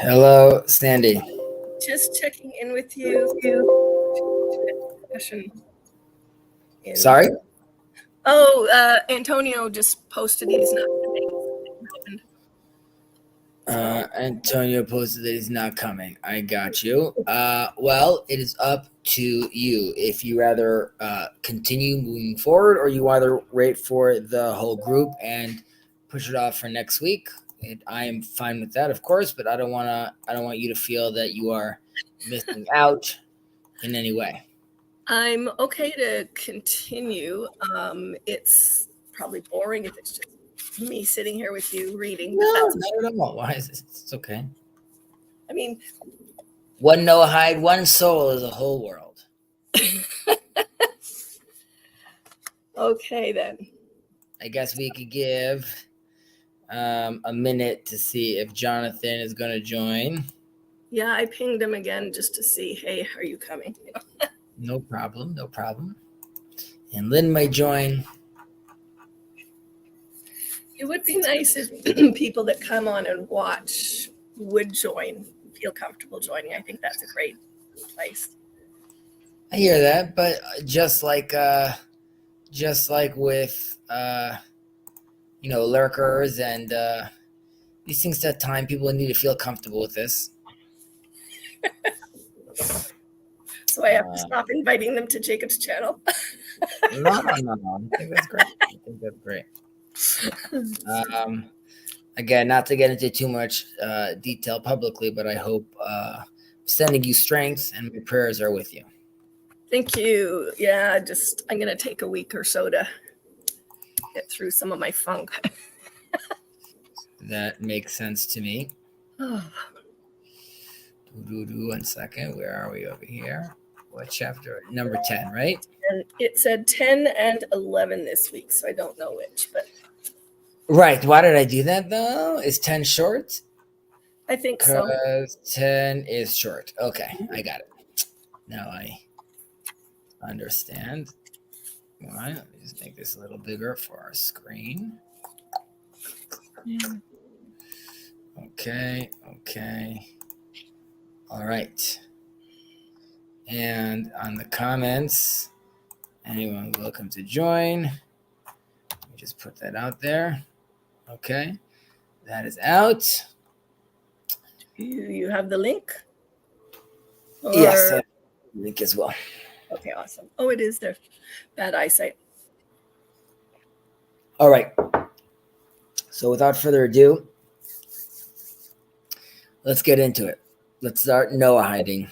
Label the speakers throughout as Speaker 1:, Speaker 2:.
Speaker 1: Hello, Sandy.
Speaker 2: Just checking in with you. Discussion
Speaker 1: Sorry?
Speaker 2: Antonio just posted he's not coming.
Speaker 1: Antonio posted that he's not coming. I got you. Well, it is up to you. If you rather continue moving forward, or you rather wait for the whole group and push it off for next week. I am fine with that, of course, but I don't want you to feel that you are missing out in any way.
Speaker 2: I'm okay to continue. It's probably boring if it's just me sitting here with you reading.
Speaker 1: No, not at all. Why is it? It's okay.
Speaker 2: I mean,
Speaker 1: one Noahide, one soul is a whole world.
Speaker 2: Okay, then.
Speaker 1: I guess we could give a minute to see if Jonathan is going to join.
Speaker 2: Yeah, I pinged him again just to see, hey, are you coming?
Speaker 1: No problem. And Lynn might join.
Speaker 2: It would be nice if people that come on and watch would join, feel comfortable joining. I think that's a great place.
Speaker 1: I hear that, but just like with lurkers and these things at time, people need to feel comfortable with this.
Speaker 2: So I have to stop inviting them to Jacob's channel.
Speaker 1: No. I think that's great. Again, not to get into too much detail publicly, but I hope sending you strength, and my prayers are with you.
Speaker 2: Thank you. Yeah, I'm going to take a week or so to get through some of my funk.
Speaker 1: That makes sense to me.
Speaker 2: Oh.
Speaker 1: 1 second. Where are we over here? What chapter? Number 10, right?
Speaker 2: And it said 10 and 11 this week, so I don't know which, but.
Speaker 1: Right. Why did I do that, though? Is 10 short?
Speaker 2: I think so.
Speaker 1: Because 10 is short. Okay, I got it. Now I understand. All right, let me just make this a little bigger for our screen.
Speaker 2: Yeah.
Speaker 1: Okay. All right. And on the comments, anyone welcome to join. Let me just put that out there. Okay, that is out.
Speaker 2: You have the link?
Speaker 1: Yes, I have the link as well.
Speaker 2: Okay, awesome. Oh, it is there. Bad eyesight.
Speaker 1: All right. So without further ado, let's get into it. Let's start Noahiding.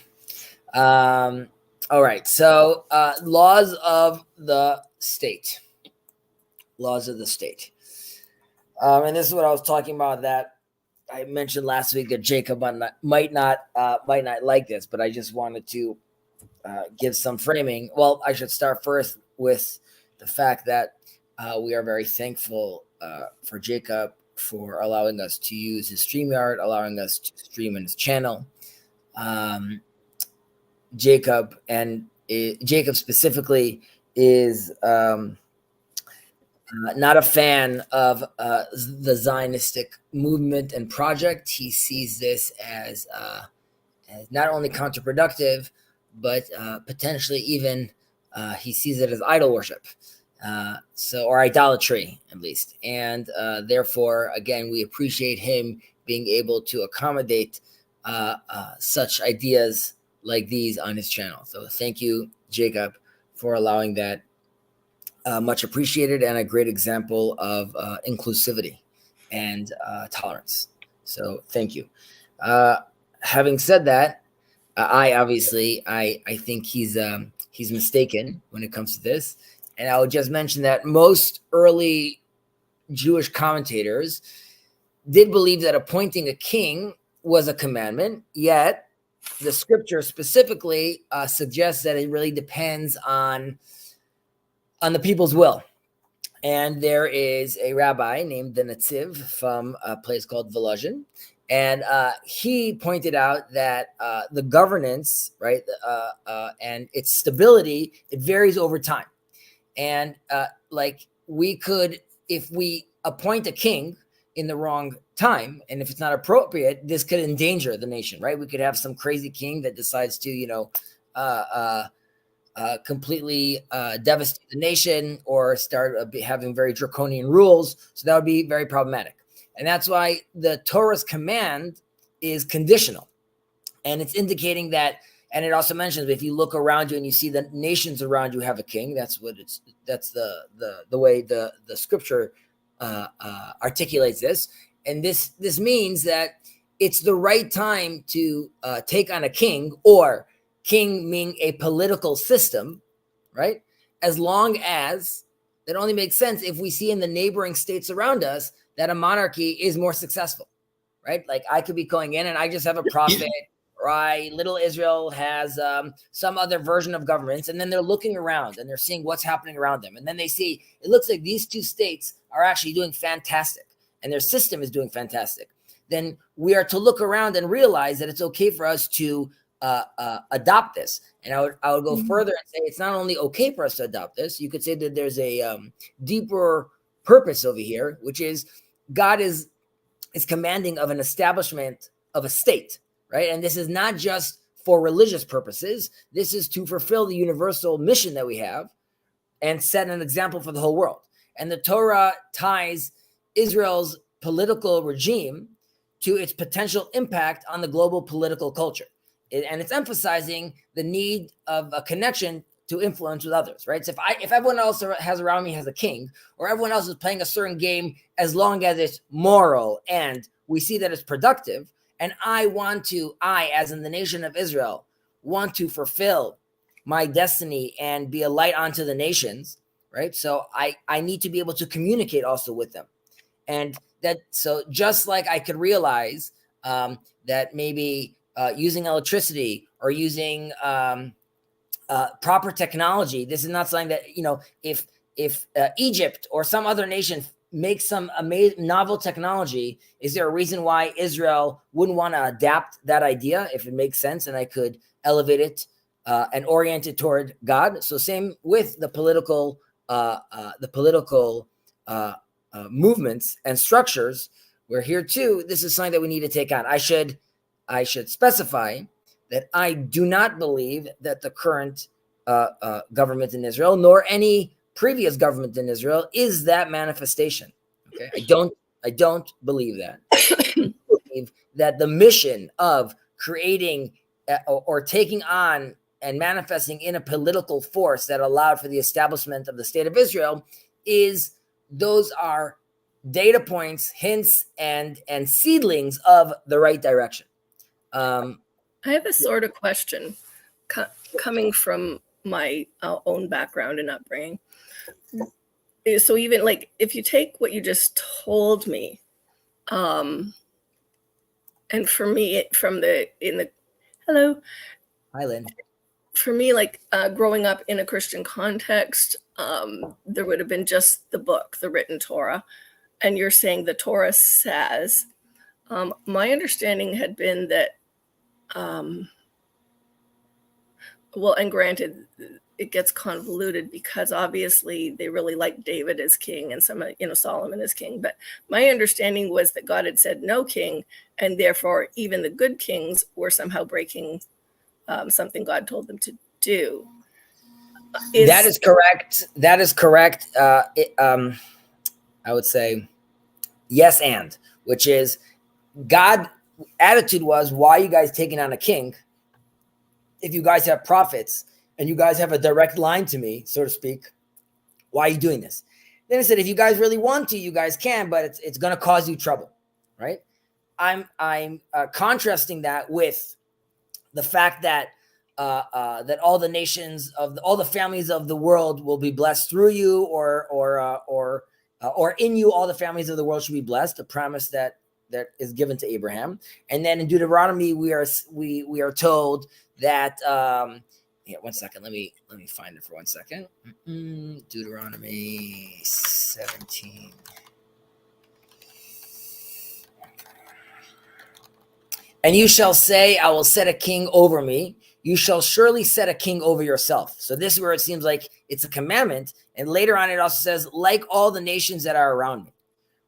Speaker 1: All right. So laws of the state. And this is what I was talking about, that I mentioned last week that Jacob might not like this, but I just wanted to give some framing. Well, I should start first with the fact that we are very thankful for Jacob for allowing us to use his StreamYard, allowing us to stream in his channel. Jacob specifically is not a fan of the Zionistic movement and project. He sees this as not only counterproductive, but potentially even he sees it as idol worship, or idolatry at least. And therefore, again, we appreciate him being able to accommodate such ideas like these on his channel. So thank you, Jacob, for allowing that. Much appreciated, and a great example of inclusivity and tolerance. So thank you. Having said that, I think he's mistaken when it comes to this. And I would just mention that most early Jewish commentators did believe that appointing a king was a commandment, yet the scripture specifically suggests that it really depends on the people's will. And there is a rabbi named the Netziv from a place called Volozhin, and he pointed out that the governance, right, and its stability, it varies over time. And we could, if we appoint a king, in the wrong time, and if it's not appropriate, this could endanger the nation, right? We could have some crazy king that decides to, completely devastate the nation or start having very draconian rules. So that would be very problematic. And that's why the Torah's command is conditional. And it's indicating that, and it also mentions, if you look around you and you see the nations around you have a king, that's the way the scripture articulates this. And this means that it's the right time to take on a king, or king meaning a political system, right? As long as that only makes sense if we see in the neighboring states around us that a monarchy is more successful, right? Like I could be going in and I just have a prophet, right? Little Israel has some other version of governments, and then they're looking around and they're seeing what's happening around them. And then they see, it looks like these two states are actually doing fantastic and their system is doing fantastic. Then we are to look around and realize that it's okay for us to adopt this. And I would go further and say it's not only okay for us to adopt this, you could say that there's a deeper purpose over here, which is God is commanding of an establishment of a state, right? And this is not just for religious purposes. This is to fulfill the universal mission that we have and set an example for the whole world. And the Torah ties Israel's political regime to its potential impact on the global political culture. And it's emphasizing the need of a connection to influence with others, right? So if everyone else has around me has a king, or everyone else is playing a certain game, as long as it's moral and we see that it's productive, and I, as in the nation of Israel, want to fulfill my destiny and be a light unto the nations, right? So I need to be able to communicate also with them. And so just like I could realize that maybe using electricity or using proper technology, this is not something that, if Egypt or some other nation makes some amazing novel technology, is there a reason why Israel wouldn't want to adapt that idea if it makes sense and I could elevate it and orient it toward God? So same with the political movements and structures. We're here too. This is something that we need to take on. I should specify that I do not believe that the current government in Israel, nor any previous government in Israel, is that manifestation. Okay, I don't believe that. I believe that the mission of creating or taking on and manifesting in a political force that allowed for the establishment of the state of Israel those are data points, hints, and seedlings of the right direction.
Speaker 2: I have a sort of question coming from my own background and upbringing. So even like if you take what you just told me, and for me, hello,
Speaker 1: Hi, Lynn.
Speaker 2: For me, like growing up in a Christian context, there would have been just the book, the written Torah, and you're saying the Torah says. My understanding had been that. Well, and granted, it gets convoluted because obviously they really like David as king and Solomon as king. But my understanding was that God had said no king, and therefore even the good kings were somehow breaking something God told them to do.
Speaker 1: That is correct. That is correct. I would say yes, which is God attitude was, why are you guys taking on a king if you guys have prophets and you guys have a direct line to me, so to speak? Why are you doing this? Then I said, if you guys really want to, you guys can, but it's going to cause you trouble, right? I'm contrasting that with the fact that that all the nations all the families of the world will be blessed through you, or in you, all the families of the world should be blessed. A promise that is given to Abraham. And then in Deuteronomy, we are told that. Yeah, 1 second. Let me find it for 1 second. Deuteronomy 17. And you shall say, I will set a king over me. You shall surely set a king over yourself. So this is where it seems like it's a commandment. And later on, it also says, like all the nations that are around me.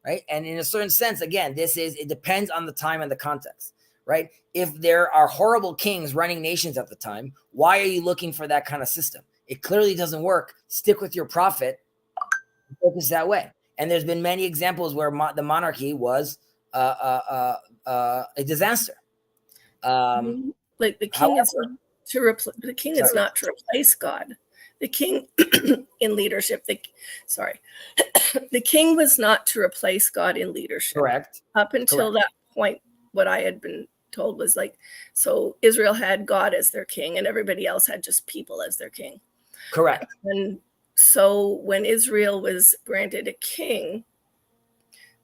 Speaker 1: right? And in a certain sense, again, it depends on the time and the context, right? If there are horrible kings running nations at the time, why are you looking for that kind of system? It clearly doesn't work. Stick with your prophet, focus that way. And there's been many examples where the monarchy was a disaster.
Speaker 2: Like the king is not to replace God. The king in leadership, the king was not to replace God in leadership.
Speaker 1: Correct.
Speaker 2: Up until that point, what I had been told was like, so Israel had God as their king and everybody else had just people as their king.
Speaker 1: Correct.
Speaker 2: And so when Israel was granted a king,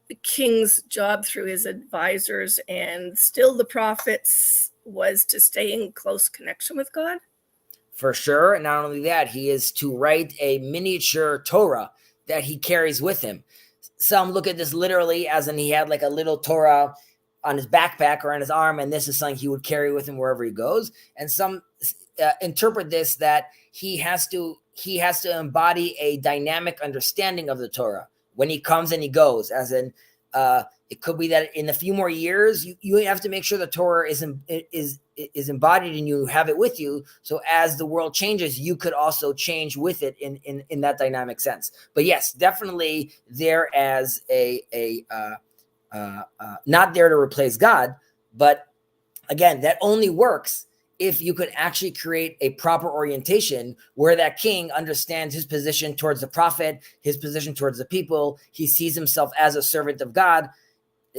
Speaker 2: the king's job through his advisors and still the prophets was to stay in close connection with God.
Speaker 1: For sure. And not only that, he is to write a miniature Torah that he carries with him. Some look at this literally as in he had like a little Torah on his backpack or on his arm, and this is something he would carry with him wherever he goes. And some interpret this that he has to embody a dynamic understanding of the Torah when he comes and he goes, as in it could be that in a few more years, you have to make sure the Torah is embodied and you have it with you. So as the world changes, you could also change with it in that dynamic sense. But yes, definitely there as not there to replace God. But again, that only works if you could actually create a proper orientation where that king understands his position towards the prophet, his position towards the people. He sees himself as a servant of God.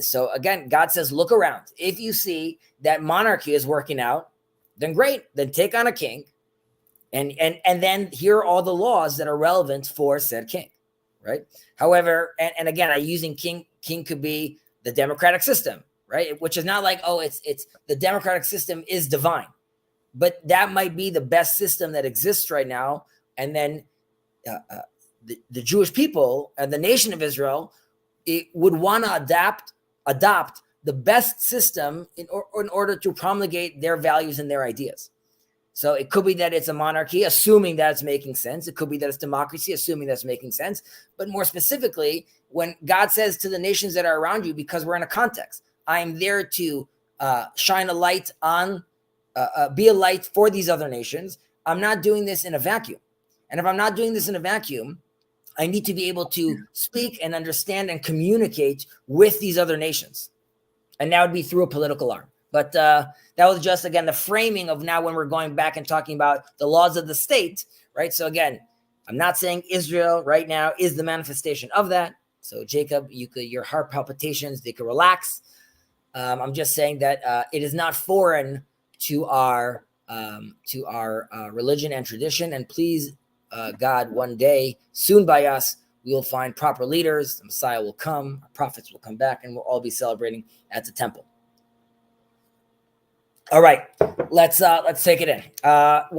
Speaker 1: So again, God says, look around. If you see that monarchy is working out, then great. Then take on a king, and then here are all the laws that are relevant for said king, right? However, and again, I'm using king could be the democratic system, right? Which is not like, oh, it's the democratic system is divine. But that might be the best system that exists right now. And then the Jewish people and the nation of Israel, it would want to adopt the best system in order to promulgate their values and their ideas. So it could be that it's a monarchy, assuming that it's making sense. It could be that it's democracy, assuming that's making sense. But more specifically, when God says to the nations that are around you, because we're in a context, I am there to shine a light on, be a light for these other nations. I'm not doing this in a vacuum. And if I'm not doing this in a vacuum, I need to be able to speak and understand and communicate with these other nations. And that would be through a political arm. But that was just, again, the framing of now when we're going back and talking about the laws of the state, right? So again, I'm not saying Israel right now is the manifestation of that. So Jacob, your heart palpitations, they could relax. I'm just saying that it is not foreign to our religion and tradition. And please, God, one day, soon by us, we will find proper leaders. The Messiah will come, our prophets will come back, and we'll all be celebrating at the temple. All right, let's take it in. I'll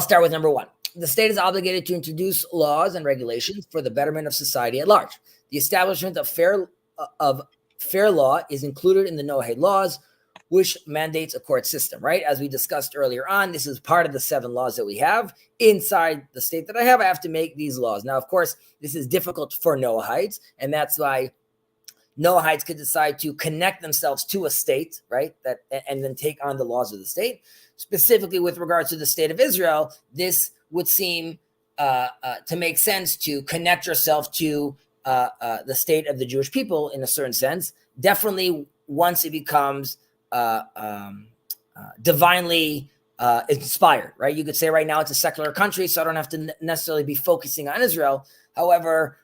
Speaker 1: start with number one. The state is obligated to introduce laws and regulations for the betterment of society at large. The establishment of fair law is included in the Noahide laws, which mandates a court system, right? As we discussed earlier on, this is part of the 7 laws that we have. Inside the state that I have to make these laws. Now, of course, this is difficult for Noahides, and that's why Noahides could decide to connect themselves to a state, right? And then take on the laws of the state. Specifically with regards to the state of Israel, this would seem to make sense to connect yourself to the state of the Jewish people in a certain sense. Definitely once it becomes divinely inspired, right? You could say right now it's a secular country, so I don't have to necessarily be focusing on Israel. However,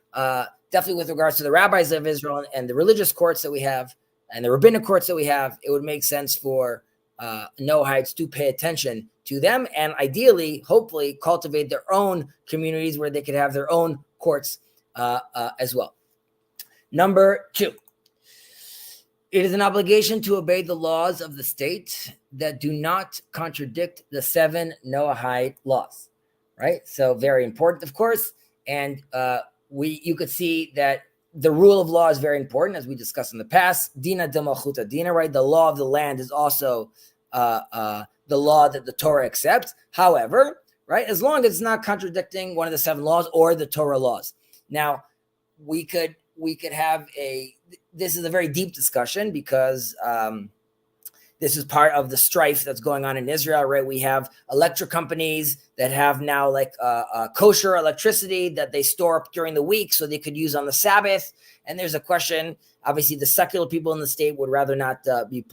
Speaker 1: definitely with regards to the rabbis of Israel and the religious courts that we have and the rabbinic courts that we have, it would make sense for Noahides to pay attention to them and ideally, hopefully, cultivate their own communities where they could have their own courts as well. Number 2. It is an obligation to obey the laws of the state that do not contradict the 7 Noahide laws, right? So very important, of course. And you could see that the rule of law is very important, as we discussed in the past. Dina de malchuta dina, right? The law of the land is also the law that the Torah accepts. However, right, as long as it's not contradicting one of the 7 laws or the Torah laws. Now, we could have this is a very deep discussion because this is part of the strife that's going on in Israel, right? We have electric companies that have now like kosher electricity that they store up during the week so they could use on the Sabbath. And there's a question, obviously the secular people in the state would rather not be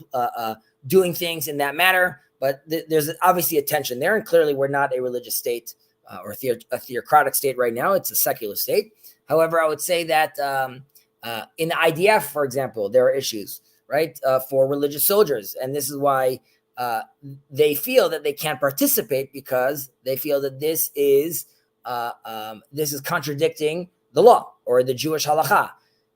Speaker 1: doing things in that manner, but there's obviously a tension there. And clearly we're not a religious state or a theocratic state right now. It's a secular state. However, I would say that in the IDF, for example, there are issues, right, for religious soldiers. And this is why they feel that they can't participate, because they feel that this is contradicting the law or the Jewish halakha.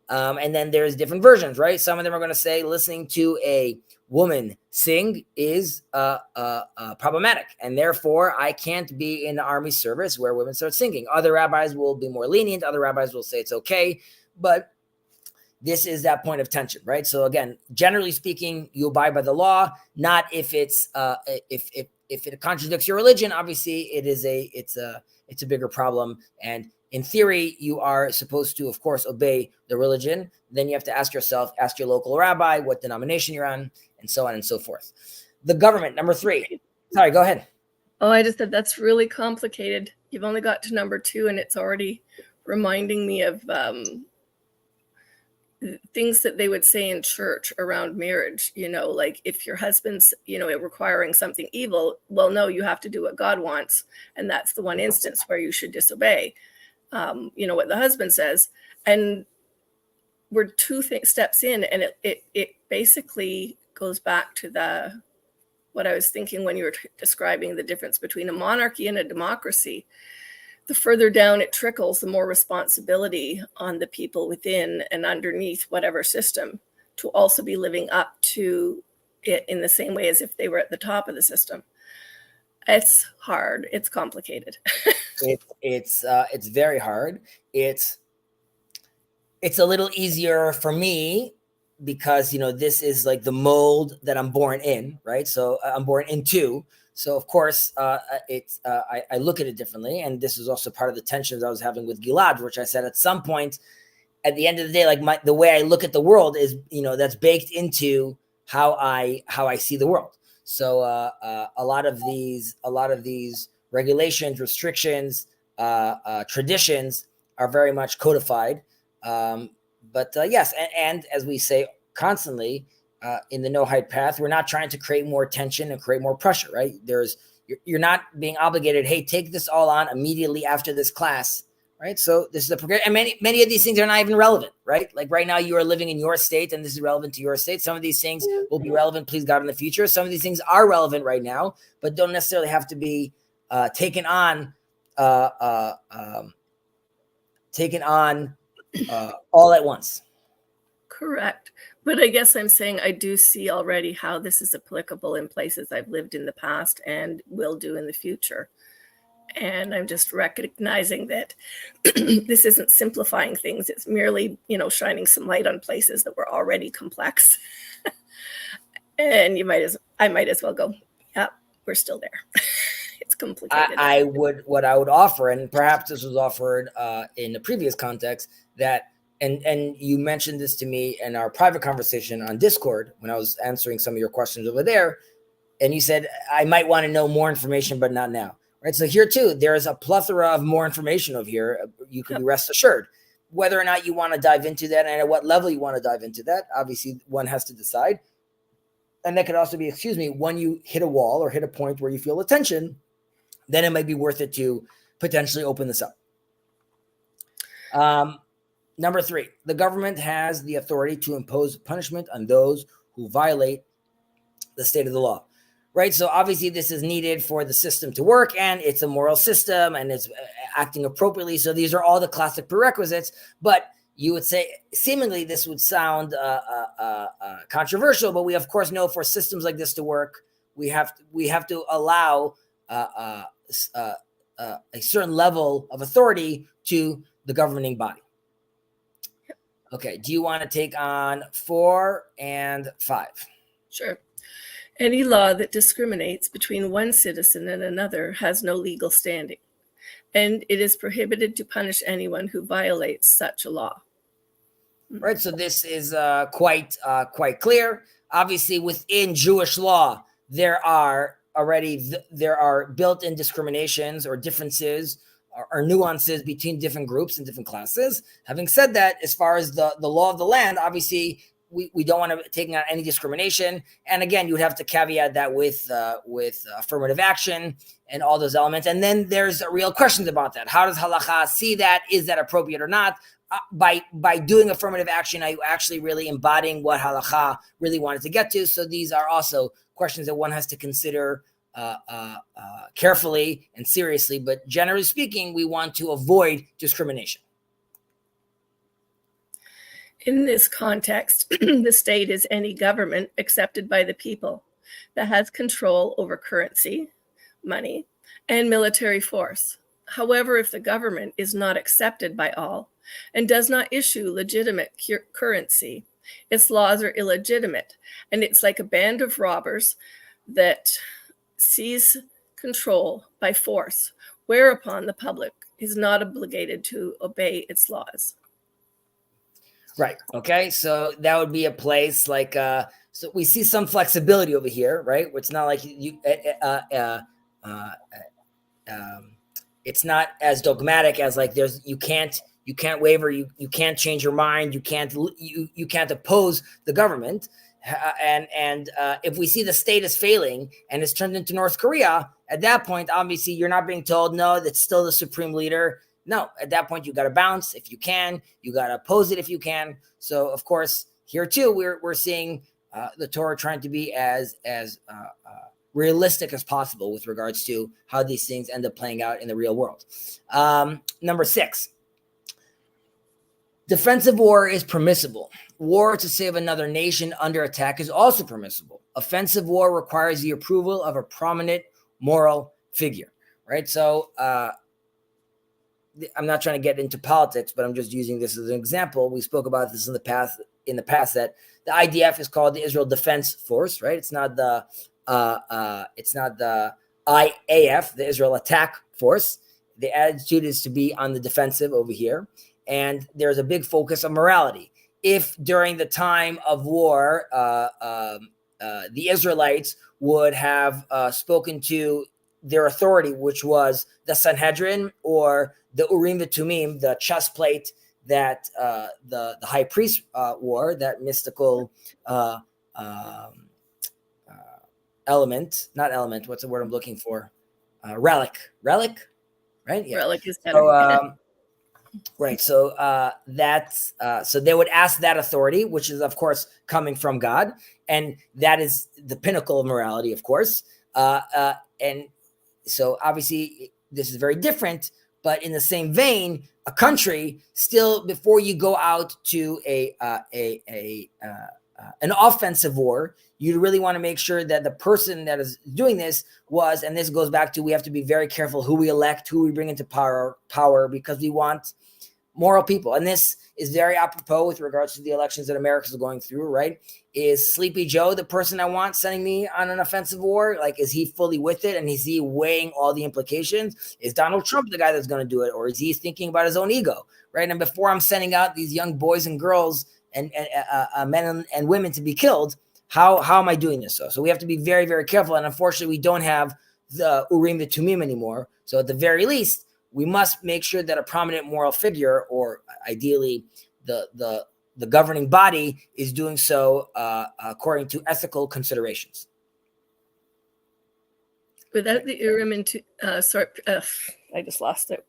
Speaker 1: And then there's different versions, right? Some of them are going to say listening to a woman sing is problematic, and therefore I can't be in the army service where women start singing. Other rabbis will be more lenient. Other rabbis will say it's okay, but this is that point of tension, right? So again, generally speaking, you abide by the law, not if it's if it contradicts your religion. Obviously, it's a bigger problem. And in theory, you are supposed to, of course, obey the religion. Then you have to ask your local rabbi what denomination you're on, and so on and so forth. The government, number 3. Sorry, go ahead.
Speaker 2: Oh, I just said that's really complicated. You've only got to number 2, and it's already reminding me of things that they would say in church around marriage, like if your husband's, requiring something evil, well, no, you have to do what God wants. And that's the one instance where you should disobey, what the husband says. And we're 2 steps in, and it basically goes back to what I was thinking when you were describing the difference between a monarchy and a democracy. The further down it trickles, the more responsibility on the people within and underneath whatever system to also be living up to it in the same way as if they were at the top of the system. It's hard. It's complicated.
Speaker 1: It's very hard. It's a little easier for me because, this is like the mold that I'm born in, right? So I'm born into. So of course, I look at it differently, and this is also part of the tensions I was having with Gilad, which I said at some point, at the end of the day, like the way I look at the world is, that's baked into how I see the world. So a lot of these regulations, restrictions, traditions are very much codified. But yes, and as we say constantly, in the Noahide path, we're not trying to create more tension and create more pressure, right? You're not being obligated, hey, take this all on immediately after this class, right? So this is a progression, and many of these things are not even relevant, right? Like right now you are living in your state and this is relevant to your state. Some of these things will be relevant, please God, in the future. Some of these things are relevant right now, but don't necessarily have to be taken on all at once.
Speaker 2: Correct. But I guess I'm saying I do see already how this is applicable in places I've lived in the past and will do in the future. And I'm just recognizing that this isn't simplifying things. It's merely, shining some light on places that were already complex. And I might as well go, yeah, we're still there. It's complicated.
Speaker 1: What I would offer, and perhaps this was offered in the previous context, that and you mentioned this to me in our private conversation on Discord when I was answering some of your questions over there, and you said I might want to know more information, but not now, right? So here too, there is a plethora of more information over here. You can be rest assured. Whether or not you want to dive into that and at what level you want to dive into that, obviously one has to decide. And that could also be, when you hit a wall or hit a point where you feel the tension, then it might be worth it to potentially open this up. Number 3, the government has the authority to impose punishment on those who violate the state of the law, right? So obviously this is needed for the system to work, and it's a moral system and it's acting appropriately. So these are all the classic prerequisites, but you would say seemingly this would sound controversial, but we of course know for systems like this to work, we have to allow a certain level of authority to the governing body. Okay, do you want to take on 4 and 5?
Speaker 2: Sure. Any law that discriminates between one citizen and another has no legal standing. and it is prohibited to punish anyone who violates such a law.
Speaker 1: Right. So this is quite clear. Obviously, within Jewish law, there are built-in discriminations or differences or nuances between different groups and different classes. Having said that, as far as the law of the land, obviously, we don't want to take out any discrimination. And again, you would have to caveat that with affirmative action and all those elements. And then there's real questions about that. How does halacha see that? Is that appropriate or not? By doing affirmative action, are you actually really embodying what halacha really wanted to get to? So these are also questions that one has to consider carefully and seriously. But generally speaking, we want to avoid discrimination.
Speaker 2: In this context, the state is any government accepted by the people that has control over currency, money, and military force. However, if the government is not accepted by all and does not issue legitimate currency, its laws are illegitimate, and it's like a band of robbers that seize control by force, whereupon the public is not obligated to obey its laws.
Speaker 1: Right. Okay. So that would be a place like, so we see some flexibility over here, right? It's not like it's not as dogmatic as like you can't waver, you can't change your mind, you can't oppose the government. And if we see the state is failing and it's turned into North Korea, at that point, obviously you're not being told, no, that's still the supreme leader. No, at that point, you got to bounce if you can. You got to oppose it if you can. So, of course, here too, we're seeing the Torah trying to be as realistic as possible with regards to how these things end up playing out in the real world. Number 6, defensive war is permissible. War to save another nation under attack is also permissible. Offensive war requires the approval of a prominent moral figure, right? So, I'm not trying to get into politics, but I'm just using this as an example. We spoke about this in the past that the IDF is called the Israel Defense Force, right? It's not the IAF, the Israel Attack Force. The attitude is to be on the defensive over here, and there's a big focus on morality. If during the time of war, the Israelites would have spoken to their authority, which was the Sanhedrin or the Urim V'Tumim, the chest plate that the high priest wore, that mystical element, not element, what's the word I'm looking for? Relic, right? Yeah.
Speaker 2: Relic is better.
Speaker 1: So, right. So that's so they would ask that authority, which is of course coming from God, and that is the pinnacle of morality, of course. And so obviously this is very different. But in the same vein, a country still, before you go out to an offensive war, you really want to make sure that the person that is doing this was, and this goes back to, we have to be very careful who we elect, who we bring into power, because we want moral people. And this is very apropos with regards to the elections that America is going through, right? Is Sleepy Joe the person I want sending me on an offensive war? Like, is he fully with it? And is he weighing all the implications? Is Donald Trump the guy that's going to do it? Or is he thinking about his own ego, right? And before I'm sending out these young boys and girls and men and women to be killed, how am I doing this? So we have to be very, very careful. And unfortunately, we don't have the Urim V'Tumim anymore. So at the very least, we must make sure that a prominent moral figure, or ideally the governing body, is doing so according to ethical considerations.
Speaker 2: Without the Urim and I just lost it.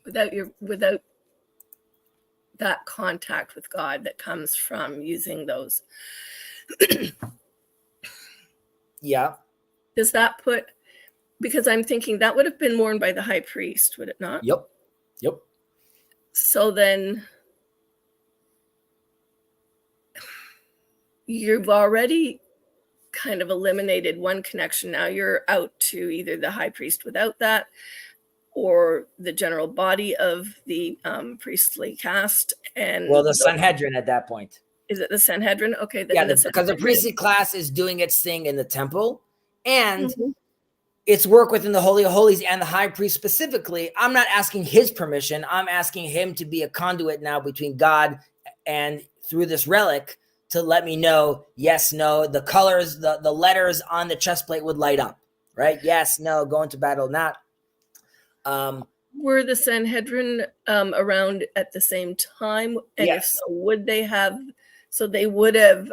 Speaker 2: Without that contact with God that comes from using those.
Speaker 1: Yeah.
Speaker 2: Does that put, because I'm thinking that would have been worn by the high priest, would it not?
Speaker 1: Yep.
Speaker 2: So then you've already kind of eliminated one connection. Now you're out to either the high priest without that, or the general body of the priestly caste. And
Speaker 1: well, the Sanhedrin at that point.
Speaker 2: Is it the Sanhedrin? Okay.
Speaker 1: Because the priestly class is doing its thing in the temple, and its work within the Holy of Holies and the high priest specifically, I'm not asking his permission. I'm asking him to be a conduit now between God and through this relic to let me know, yes, no, the colors, the letters on the chest plate would light up, right? Yes, no, going to battle, not.
Speaker 2: Were the Sanhedrin around at the same time? And
Speaker 1: Yes.
Speaker 2: if so, would they have, so they would have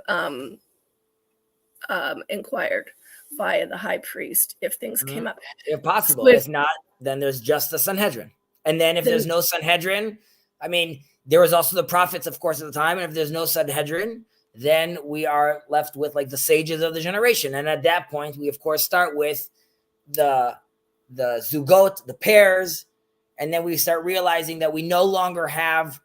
Speaker 2: inquired via the high priest if things came up.
Speaker 1: If possible.
Speaker 2: So
Speaker 1: if not, then there's just the Sanhedrin. And then if there's no Sanhedrin, I mean, there was also the prophets, of course, at the time. And if there's no Sanhedrin, then we are left with like the sages of the generation. And at that point, we, of course, start with the zugot, the pairs. And then we start realizing that we no longer have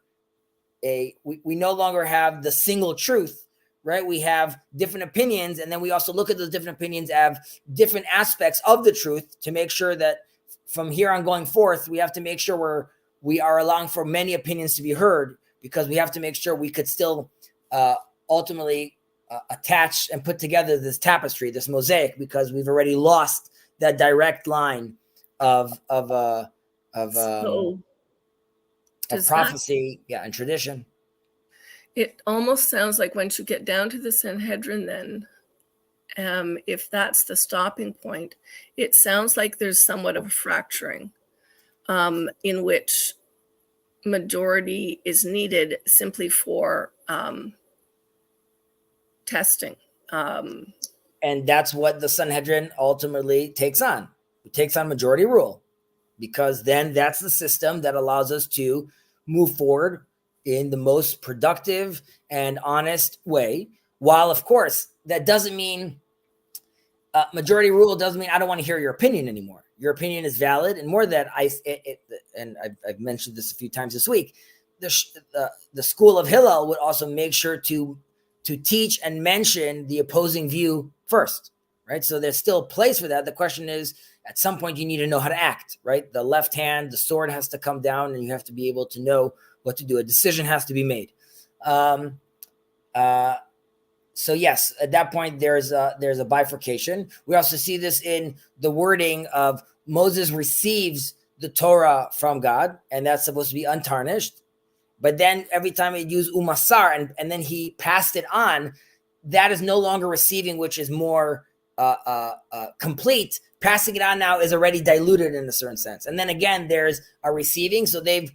Speaker 1: we no longer have the single truth, right? We have different opinions, and then we also look at those different opinions as different aspects of the truth to make sure that from here on going forth, we have to make sure we are allowing for many opinions to be heard, because we have to make sure we could still ultimately attach and put together this tapestry, this mosaic, because we've already lost that direct line of prophecy, and tradition.
Speaker 2: It almost sounds like once you get down to the Sanhedrin, then, if that's the stopping point, it sounds like there's somewhat of a fracturing, in which majority is needed simply for testing.
Speaker 1: And that's what the Sanhedrin ultimately takes on. It takes on majority rule, because then that's the system that allows us to move forward in the most productive and honest way. While, of course, that doesn't mean majority rule doesn't mean I don't want to hear your opinion anymore. Your opinion is valid, and more than that, I've mentioned this a few times this week. The school of Hillel would also make sure to teach and mention the opposing view first, right? So there's still a place for that. The question is, at some point, you need to know how to act, right? The left hand, the sword has to come down, and you have to be able to know what to do. A decision has to be made. So yes, at that point, there's a bifurcation. We also see this in the wording of Moses receives the Torah from God, and that's supposed to be untarnished. But then every time it used umasar, and then he passed it on, that is no longer receiving, which is more complete. Passing it on now is already diluted in a certain sense. And then again, there's a receiving. So it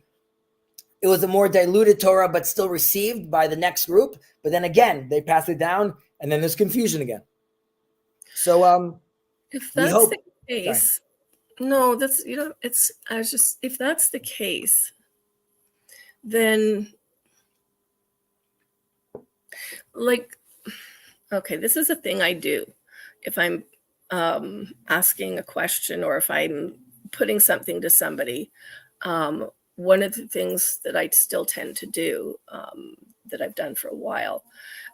Speaker 1: was a more diluted Torah, but still received by the next group. But then again, they pass it down, and then there's confusion again. So
Speaker 2: if that's the case, no, that's, if that's the case, then okay, this is a thing I do. If I'm asking a question, or if I'm putting something to somebody, one of the things that I still tend to do, that I've done for a while,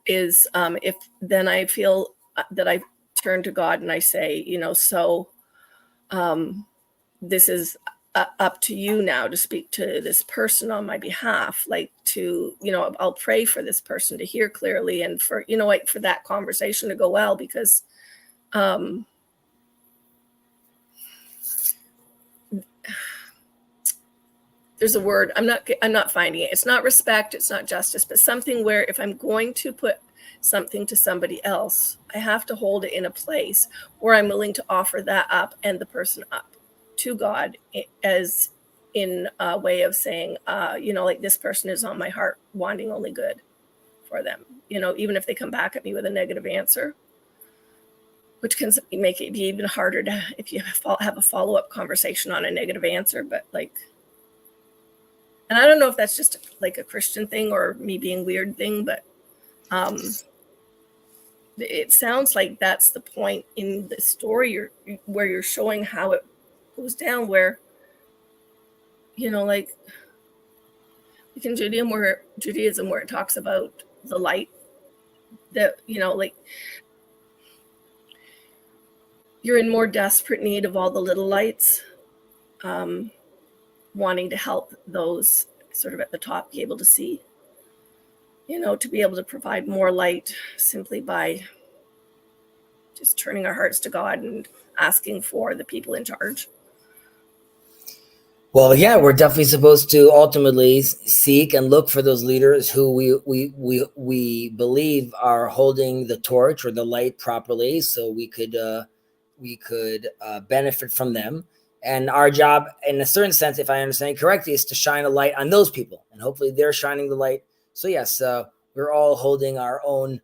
Speaker 2: is if then I feel that I turn to God and I say, this is up to you now to speak to this person on my behalf, I'll pray for this person to hear clearly, and for, for that conversation to go well, because there's a word, I'm not finding it. It's not respect, it's not justice, but something where if I'm going to put something to somebody else, I have to hold it in a place where I'm willing to offer that up and the person up to God, as in a way of saying, this person is on my heart, wanting only good for them, even if they come back at me with a negative answer, which can make it be even harder to, if you have a follow-up conversation on a negative answer. But and I don't know if that's just a Christian thing or me being weird thing, but it sounds like that's the point in the story where you're showing how it goes down, where, like in Judaism, where it talks about the light, that, you're in more desperate need of all the little lights, wanting to help those sort of at the top be able to see, to be able to provide more light simply by just turning our hearts to God and asking for the people in charge?
Speaker 1: Well, yeah, we're definitely supposed to ultimately seek and look for those leaders who we believe are holding the torch or the light properly, so we could benefit from them. And our job, in a certain sense, if I understand it correctly, is to shine a light on those people, and hopefully they're shining the light. So yes, we're all holding our own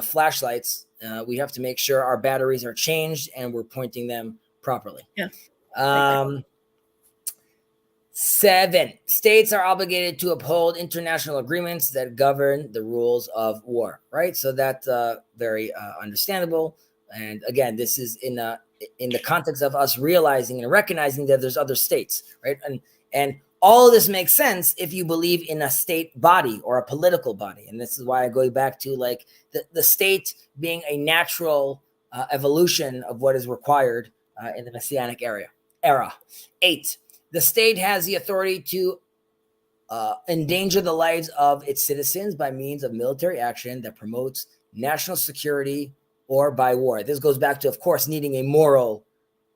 Speaker 1: flashlights. We have to make sure our batteries are changed and we're pointing them properly.
Speaker 2: Yeah.
Speaker 1: 7, states are obligated to uphold international agreements that govern the rules of war, right? So that's very understandable. And again, this is in the context of us realizing and recognizing that there's other states, right? And all of this makes sense if you believe in a state body or a political body. And this is why I go back to like the state being a natural evolution of what is required in the Messianic era. 8, the state has the authority to endanger the lives of its citizens by means of military action that promotes national security or by war. This goes back to, of course, needing a moral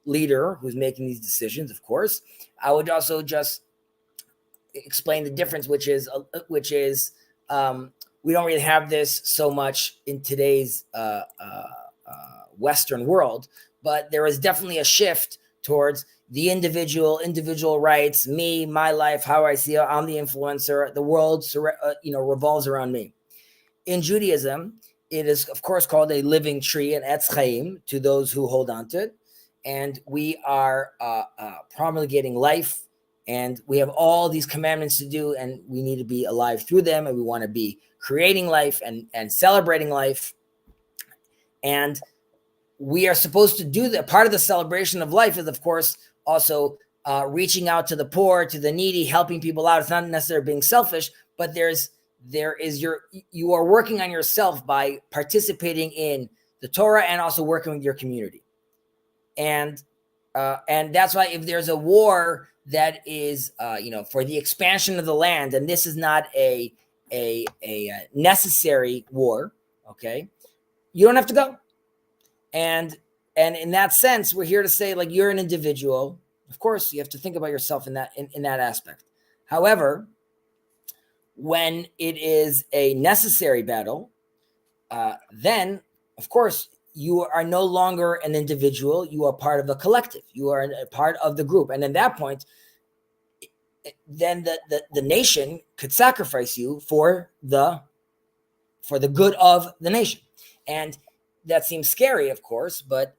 Speaker 1: leader who's making these decisions, of course. I would also just explain the difference, which is we don't really have this so much in today's Western world, but there is definitely a shift towards the individual rights, me, my life, how I see it. I'm the influencer. The world, revolves around me. In Judaism, it is, of course, called a living tree, an Etz Chaim, to those who hold on to it. And we are promulgating life, and we have all these commandments to do, and we need to be alive through them, and we want to be creating life and celebrating life. And we are supposed to do that. Part of the celebration of life is, of course, also reaching out to the poor, to the needy, helping people out. It's not necessarily being selfish, but you are working on yourself by participating in the Torah and also working with your community. And that's why if there's a war that is, for the expansion of the land, and this is not a necessary war, okay, you don't have to go. And in that sense, we're here to say, like, you're an individual. Of course, you have to think about yourself in that aspect. However, when it is a necessary battle, then, of course, you are no longer an individual. You are part of a collective. You are a part of the group. And at that point, then the nation could sacrifice you for the good of the nation. And that seems scary, of course, but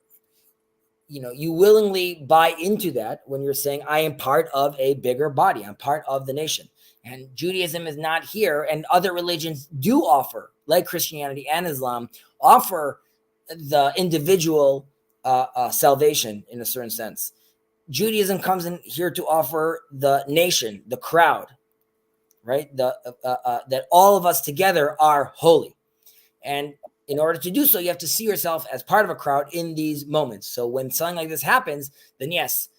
Speaker 1: you willingly buy into that when you're saying, I am part of a bigger body. I'm part of the nation. And Judaism is not here. And other religions do offer, like Christianity and Islam, offer the individual salvation in a certain sense. Judaism comes in here to offer the nation, the crowd, right? That all of us together are holy. And in order to do so, you have to see yourself as part of a crowd in these moments. So when something like this happens, then yes,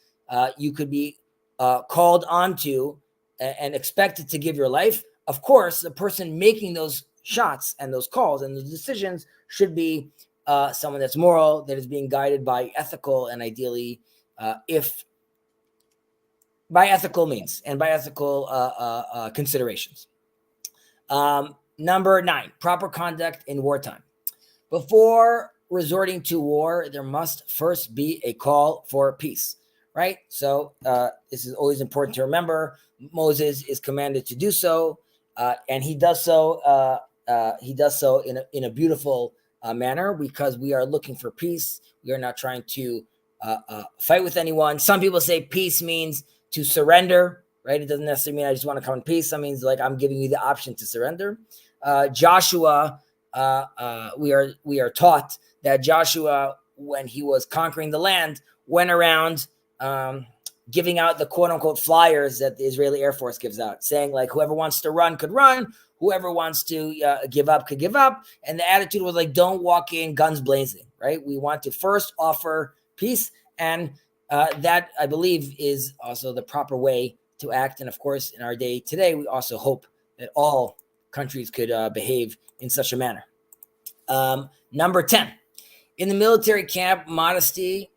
Speaker 1: you could be called onto and expected to give your life. Of course, the person making those shots and those calls and those decisions should be someone that's moral, that is being guided by ethical and ideally, if by ethical means and by ethical considerations. Number 9, proper conduct in wartime. Before resorting to war, there must first be a call for peace, right? So this is always important to remember. Moses is commanded to do so, and he does so. In a beautiful manner, because we are looking for peace. We are not trying to fight with anyone. Some people say peace means to surrender, right? It doesn't necessarily mean I just want to come in peace. That means like I'm giving you the option to surrender. Joshua, we are taught that Joshua, when he was conquering the land, went around giving out the quote unquote flyers that the Israeli Air Force gives out, saying like whoever wants to run could run, whoever wants to give up could give up. And the attitude was like, don't walk in guns blazing, right? We want to first offer peace, and that I believe is also the proper way to act. And of course, in our day today, we also hope that all countries could behave in such a manner. Number 10, in the military camp, modesty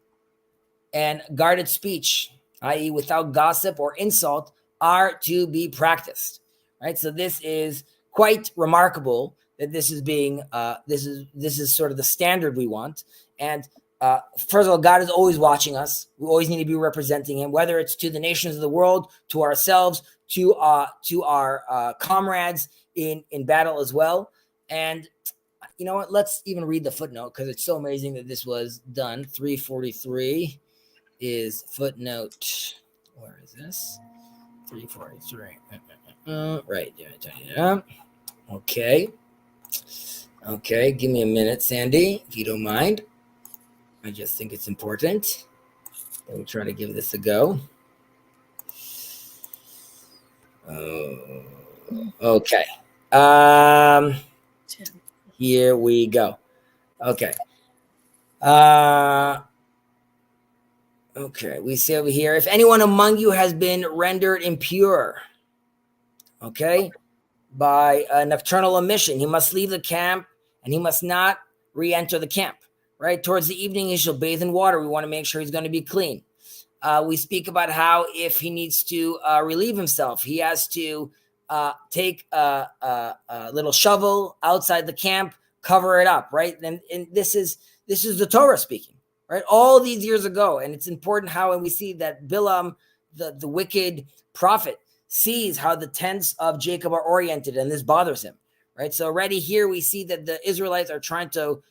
Speaker 1: and guarded speech, i.e., without gossip or insult, are to be practiced. Right. So this is quite remarkable that this is being this is sort of the standard we want. And first of all, God is always watching us. We always need to be representing Him, whether it's to the nations of the world, to ourselves, to our comrades in battle as well. And you know what? Let's even read the footnote because it's so amazing that this was done. 343 is footnote. Where is this? 343. Right. Okay. Okay. Give me a minute, Sandy, if you don't mind. I just think it's important. Let me try to give this a go. Okay. Here we go. Okay. Okay. We see over here, if anyone among you has been rendered impure, okay, by a nocturnal emission, he must leave the camp and he must not re-enter the camp. Right. Towards the evening, he shall bathe in water. We want to make sure he's going to be clean. We speak about how if he needs to relieve himself, he has to take a little shovel outside the camp, cover it up, right? And this is the Torah speaking, right? All these years ago, and it's important how when we see that Bilam, the wicked prophet, sees how the tents of Jacob are oriented, and this bothers him, right? So already here we see that the Israelites are trying to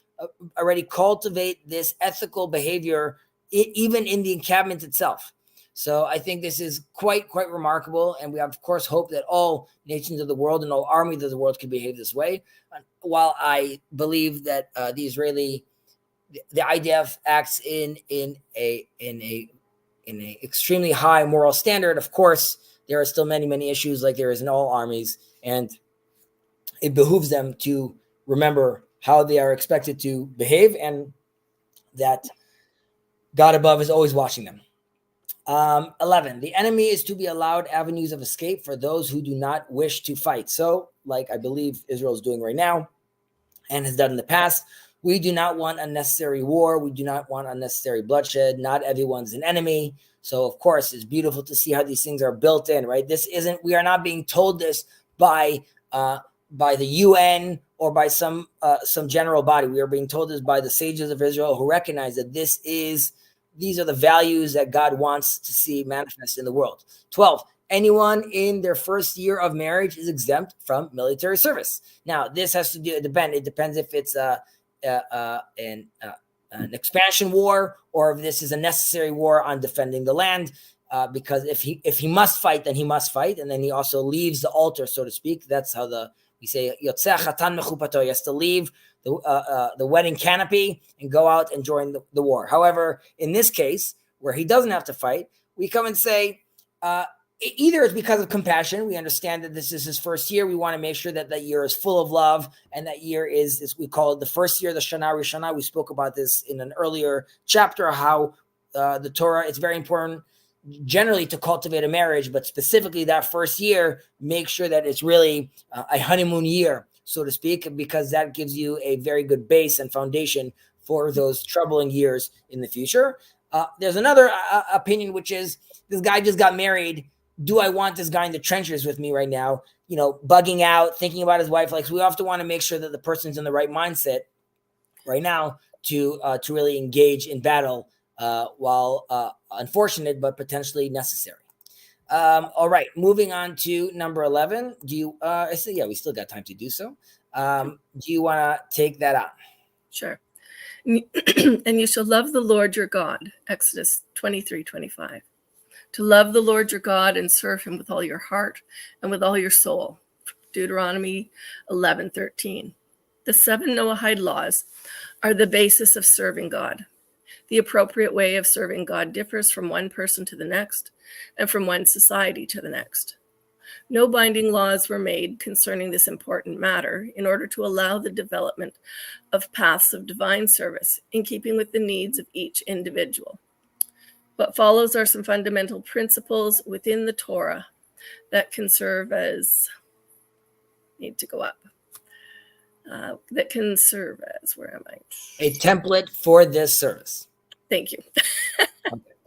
Speaker 1: already cultivate this ethical behavior even in the encampment itself. So I think this is quite remarkable, and we of course hope that all nations of the world and all armies of the world can behave this way. While I believe that the IDF acts in a extremely high moral standard, of course there are still many issues like there is in all armies, and it behooves them to remember how they are expected to behave and that God above is always watching them. 11, the enemy is to be allowed avenues of escape for those who do not wish to fight. So, like I believe Israel is doing right now and has done in the past, we do not want unnecessary war. We do not want unnecessary bloodshed. Not everyone's an enemy. So, of course, it's beautiful to see how these things are built in, right? We are not being told this by the UN or by some general body. We are being told this by the sages of Israel who recognize that these are the values that God wants to see manifest in the world. 12, anyone in their first year of marriage is exempt from military service. Now, this has to do, it depends if it's an expansion war or if this is a necessary war on defending the land. Because if he must fight, then he must fight. And then he also leaves the altar, so to speak. That's how we say, Yotzeh Chatan Mechupato. He has to leave the wedding canopy and go out and join the war. However, in this case, where he doesn't have to fight, we come and say, either it's because of compassion. We understand that this is his first year. We want to make sure that that year is full of love. And that year is we call it the first year, the Shana Rishana. We spoke about this in an earlier chapter, how the Torah, it's very important generally to cultivate a marriage, but specifically that first year, make sure that it's really a honeymoon year, so to speak, because that gives you a very good base and foundation for those troubling years in the future. There's another opinion, which is this guy just got married. Do I want this guy in the trenches with me right now? You know, bugging out, thinking about his wife. Like, we often want to make sure that the person's in the right mindset right now to really engage in battle while unfortunate, but potentially necessary. All right, moving on to number 11. Do you, we still got time to do so. Do you want to take that on?
Speaker 2: Sure. And you shall love the Lord your God, Exodus 23:25. To love the Lord your God and serve him with all your heart and with all your soul, Deuteronomy 11:13. The 7 Noahide laws are the basis of serving God. The appropriate way of serving God differs from one person to the next and from one society to the next. No binding laws were made concerning this important matter in order to allow the development of paths of divine service in keeping with the needs of each individual. What follows are some fundamental principles within the Torah that can serve as, that can serve as, where am I?
Speaker 1: A template for this service.
Speaker 2: Thank you.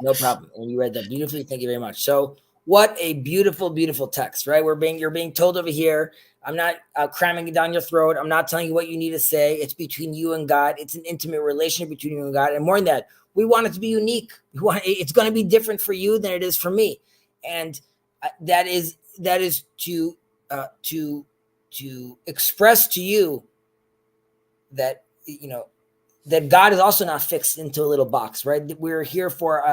Speaker 1: No problem. And you read that beautifully. Thank you very much. So what a beautiful, beautiful text, right? You're being told over here. I'm not cramming it down your throat. I'm not telling you what you need to say. It's between you and God. It's an intimate relationship between you and God. And more than that, we want it to be unique. It's going to be different for you than it is for me. And that is to express to you that, that God is also not fixed into a little box, right? We're here for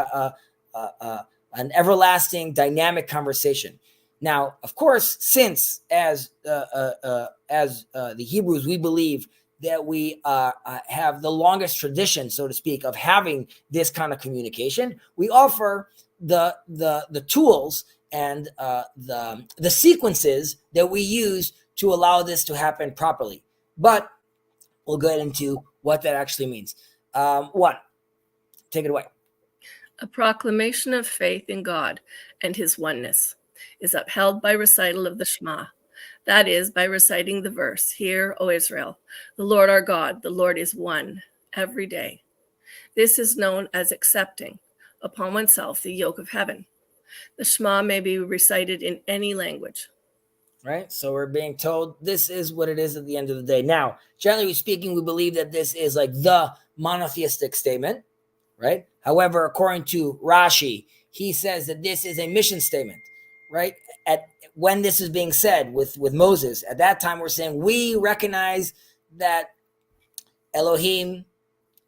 Speaker 1: an everlasting, dynamic conversation. Now, of course, since as the Hebrews, we believe that we have the longest tradition, so to speak, of having this kind of communication, we offer the tools and the sequences that we use to allow this to happen properly. But we'll get into what that actually means. One, take it away.
Speaker 2: A proclamation of faith in God and his oneness is upheld by recital of the Shema. That is, by reciting the verse, "Hear, O Israel, the Lord our God, the Lord is one," every day. This is known as accepting upon oneself the yoke of heaven. The Shema may be recited in any language.
Speaker 1: Right? So we're being told this is what it is at the end of the day. Now, generally speaking, we believe that this is like the monotheistic statement, right? However, according to Rashi, he says that this is a mission statement, right? When this is being said with Moses, at that time we're saying we recognize that Elohim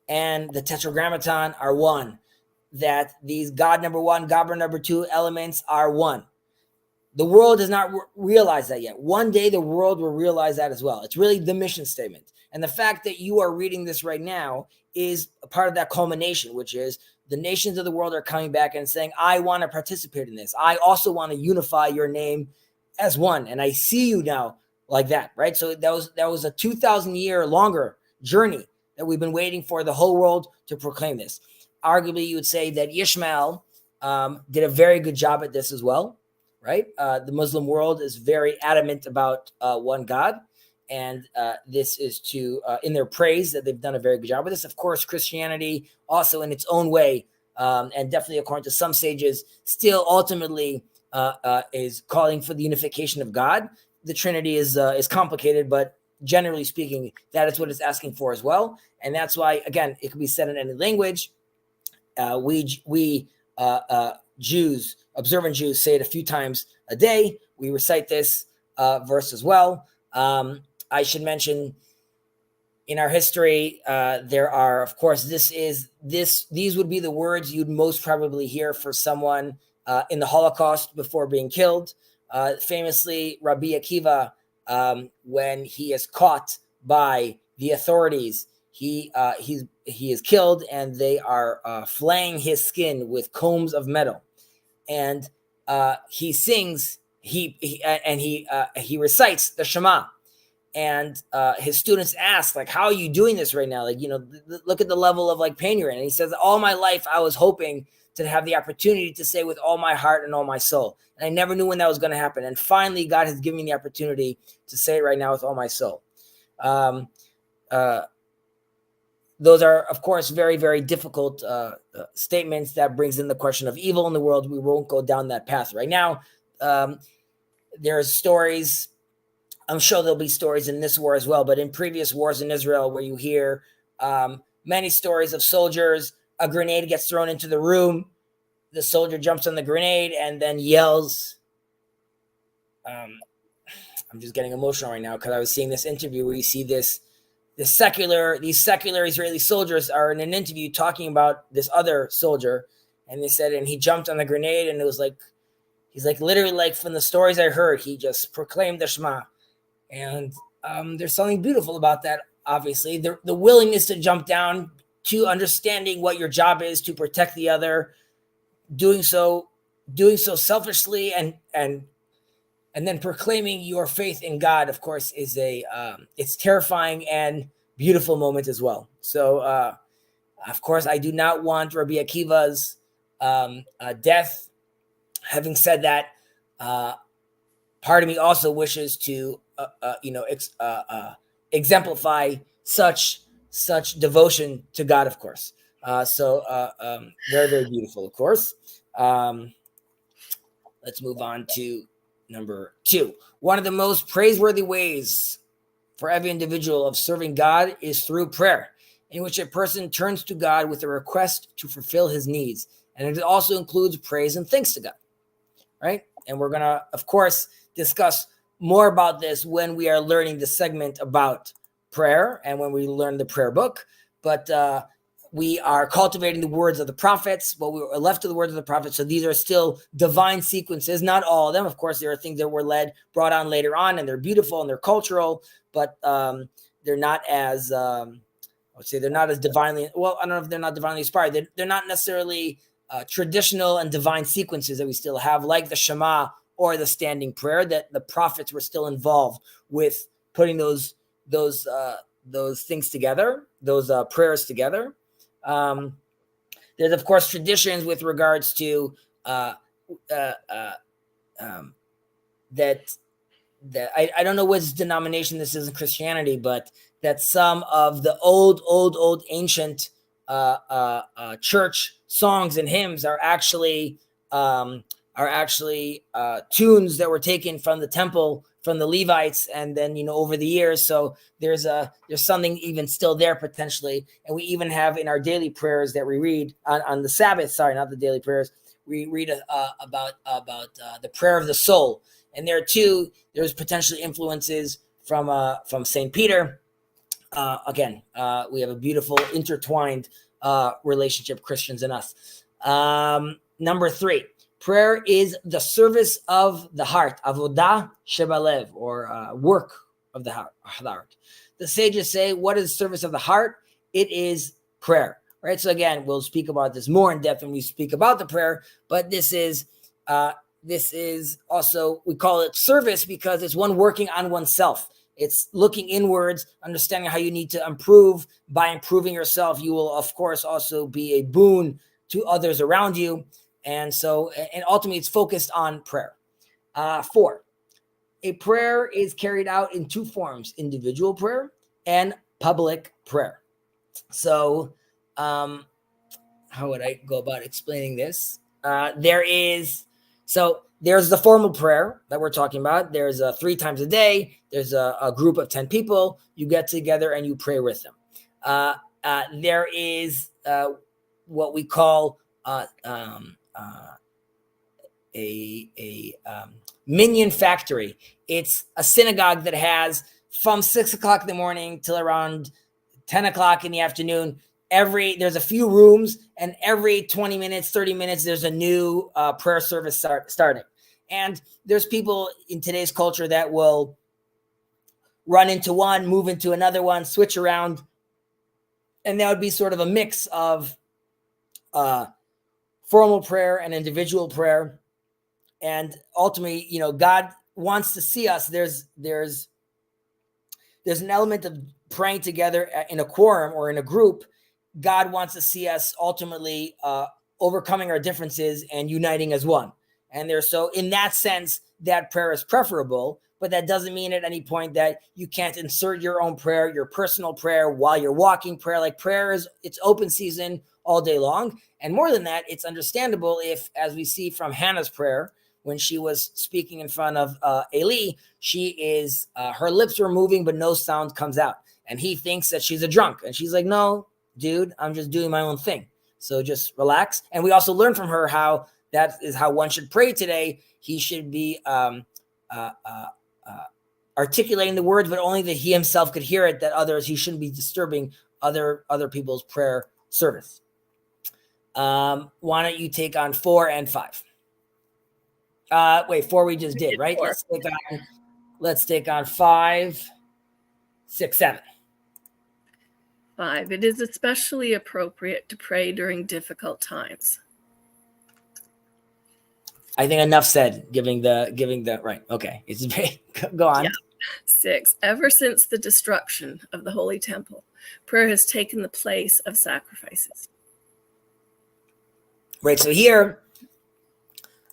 Speaker 1: and the Tetragrammaton are one, that these God number one, God number two elements are one. The world does not realize that yet. One day the world will realize that as well. It's really the mission statement. And the fact that you are reading this right now is a part of that culmination, which is the nations of the world are coming back and saying, I want to participate in this. I also want to unify your name as one. And I see you now like that, right? So that was a 2,000 year longer journey that we've been waiting for the whole world to proclaim this. Arguably, you would say that Ishmael did a very good job at this as well. Right? The Muslim world is very adamant about one God. And this is in their praise that they've done a very good job with this. Of course, Christianity also in its own way, and definitely according to some sages, still ultimately is calling for the unification of God. The Trinity is complicated, but generally speaking, that is what it's asking for as well. And that's why, again, it can be said in any language. We Jews, observant Jews, say it a few times a day. We recite this verse as well. I should mention in our history, there are, of course, these would be the words you'd most probably hear for someone in the Holocaust before being killed. Famously, Rabbi Akiva, when he is caught by the authorities, he is killed, and they are flaying his skin with combs of metal. And he sings, he recites the Shema. And his students ask, like, how are you doing this right now? Like, look at the level of like pain you're in. And he says, all my life I was hoping to have the opportunity to say with all my heart and all my soul. And I never knew when that was going to happen. And finally, God has given me the opportunity to say it right now with all my soul. Those are, of course, very, very difficult statements that brings in the question of evil in the world. We won't go down that path right now. There's stories. I'm sure there'll be stories in this war as well, but in previous wars in Israel where you hear many stories of soldiers, a grenade gets thrown into the room, the soldier jumps on the grenade and then yells. I'm just getting emotional right now because I was seeing this interview where you see these secular Israeli soldiers are in an interview talking about this other soldier, and they said, and he jumped on the grenade, and it was like, he's like, literally, like from the stories I heard, he just proclaimed the Shema. And there's something beautiful about that, obviously. The willingness to jump down, to understanding what your job is to protect the other, doing so selfishly, and then proclaiming your faith in God, of course, is it's terrifying and beautiful moment as well. So, of course, I do not want Rabbi Akiva's death. Having said that, part of me also wishes to, exemplify such devotion to God, of course. Very, very beautiful, of course. Let's move on to number 2. One of the most praiseworthy ways for every individual of serving God is through prayer, in which a person turns to God with a request to fulfill his needs. And it also includes praise and thanks to God, right? And we're going to, of course, discuss more about this when we are learning the segment about prayer and when we learn the prayer book. But we are cultivating the words of the prophets, we were left of the words of the prophets. So these are still divine sequences, not all of them. Of course, there are things that were brought on later on, and they're beautiful and they're cultural, but they're not as, I would say they're not as divinely, well, I don't know if they're not divinely inspired. They're not necessarily traditional and divine sequences that we still have, like the Shema or the standing prayer, that the prophets were still involved with putting those things together, those prayers together. There's, of course, traditions with regards to that I don't know which denomination this is in Christianity, but that some of the old ancient church songs and hymns are actually tunes that were taken from the temple, from the Levites, and then over the years. So there's something even still there potentially, and we even have in our daily prayers that we read on the Sabbath. Sorry, not the daily prayers. We read about the prayer of the soul, and there's potentially influences from Saint Peter. Again, we have a beautiful intertwined relationship, Christians and us. Number 3, prayer is the service of the heart, avodah shebalev, or work of the heart. The sages say, what is the service of the heart? It is prayer, right? So again, we'll speak about this more in depth when we speak about the prayer, but this is also, we call it service because it's one working on oneself. It's looking inwards, understanding how you need to improve. By improving yourself, you will, of course, also be a boon to others around you. And ultimately, it's focused on prayer. 4, a prayer is carried out in 2 forms, individual prayer and public prayer. So how would I go about explaining this? There's the formal prayer that we're talking about. There's 3 times a day. There's a group of 10 people. You get together and you pray with them. There is what we call a minyan factory. It's a synagogue that has from 6 o'clock in the morning till around 10 o'clock in the afternoon. There's a few rooms, and every 20 minutes, 30 minutes, there's a new prayer service starting. And there's people in today's culture that will run into one, move into another one, switch around. And that would be sort of a mix of formal prayer and individual prayer. And ultimately, God wants to see us. There's an element of praying together in a quorum or in a group. God wants to see us ultimately overcoming our differences and uniting as one. And so in that sense, that prayer is preferable, but that doesn't mean at any point that you can't insert your own prayer, your personal prayer while you're walking prayer. Like prayer it's open season all day long. And more than that, it's understandable if, as we see from Hannah's prayer, when she was speaking in front of Eli, her lips were moving, but no sound comes out. And he thinks that she's a drunk. And she's like, no, dude, I'm just doing my own thing. So just relax. And we also learned from her how that is how one should pray today. He should be articulating the words, but only that he himself could hear it, he shouldn't be disturbing other people's prayer service. Why don't you take on 4 and 5? 4 we just did, right?
Speaker 2: 4.
Speaker 1: Let's take on 5, 6, 7.
Speaker 2: 5. It is especially appropriate to pray during difficult times.
Speaker 1: I think enough said. Giving the right. Okay, go on.
Speaker 2: Yeah. 6. Ever since the destruction of the Holy Temple, prayer has taken the place of sacrifices.
Speaker 1: Right. So here,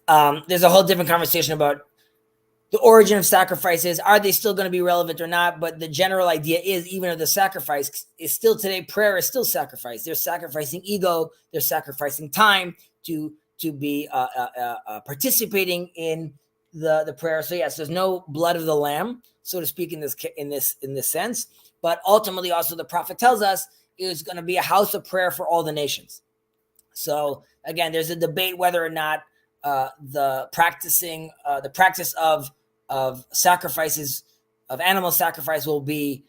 Speaker 1: there's a whole different conversation about the origin of sacrifices, are they still going to be relevant or not? But the general idea is, even if the sacrifice is still today, prayer is still sacrifice. They're sacrificing ego. They're sacrificing time to be participating in the prayer. So yes, there's no blood of the lamb, so to speak, in this sense. But ultimately, also the prophet tells us it was going to be a house of prayer for all the nations. So again, there's a debate whether or not the practice of sacrifices, of animal sacrifice, will be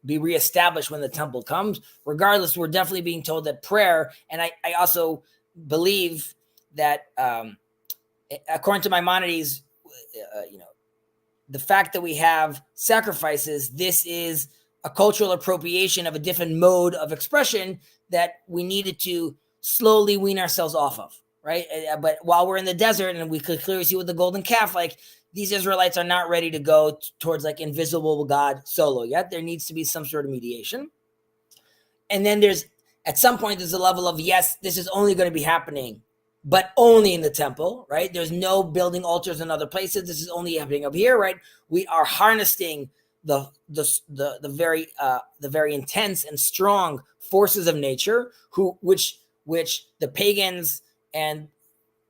Speaker 1: reestablished when the temple comes. Regardless, we're definitely being told that prayer, and I also believe that according to Maimonides, the fact that we have sacrifices, this is a cultural appropriation of a different mode of expression that we needed to slowly wean ourselves off of, right? But while we're in the desert, and we could clearly see with the golden calf, like, these Israelites are not ready to go towards like invisible God solo yet. There needs to be some sort of mediation. And then at some point, there's a level of, yes, this is only going to be happening, but only in the temple, right? There's no building altars in other places. This is only happening up here, right? We are harnessing the very intense and strong forces of nature, which the pagans, and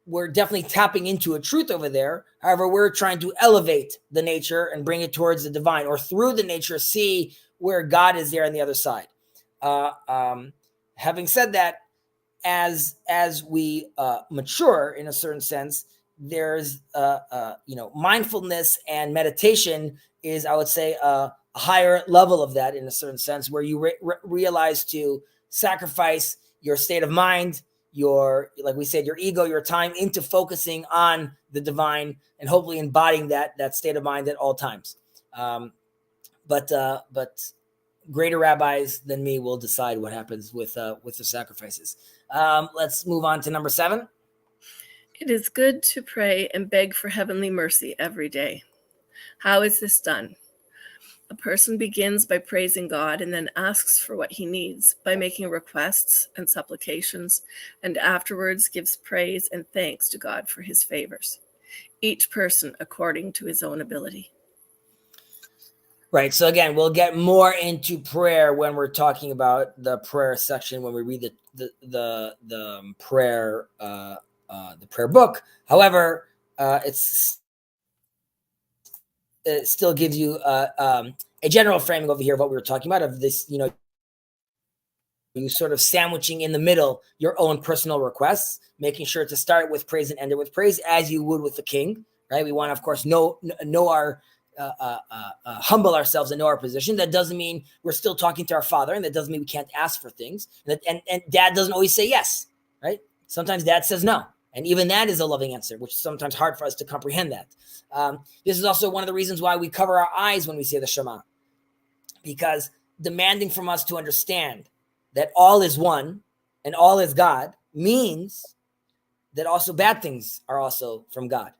Speaker 1: we're definitely tapping into a truth over there. However, we're trying to elevate the nature and bring it towards the divine, or through the nature, see where God is there on the other side. Having said that, as we mature in a certain sense, there's mindfulness and meditation is, I would say, a higher level of that in a certain sense, where you realize to sacrifice your state of mind, like we said, your ego, your time, into focusing on the divine, and hopefully embodying that state of mind at all times. But greater rabbis than me will decide what happens with the sacrifices. Let's move on to number 7.
Speaker 2: It is good to pray and beg for heavenly mercy every day. How is this done? A person begins by praising God and then asks for what he needs by making requests and supplications, and afterwards gives praise and thanks to God for his favors, each person according to his own ability.
Speaker 1: Right. So again, we'll get more into prayer when we're talking about the prayer section, when we read the prayer book. However, it still gives you a general framing over here of what we were talking about, of this, you sort of sandwiching in the middle your own personal requests, making sure to start with praise and end it with praise, as you would with the king, right? We want to, of course, know our humble ourselves and know our position. That doesn't mean we're still talking to our Father, and that doesn't mean we can't ask for things. And Dad doesn't always say yes, right? Sometimes Dad says no, and even that is a loving answer, which is sometimes hard for us to comprehend that. This is also one of the reasons why we cover our eyes when we say the Shema, because demanding from us to understand that all is one and all is God means that also bad things are also from God.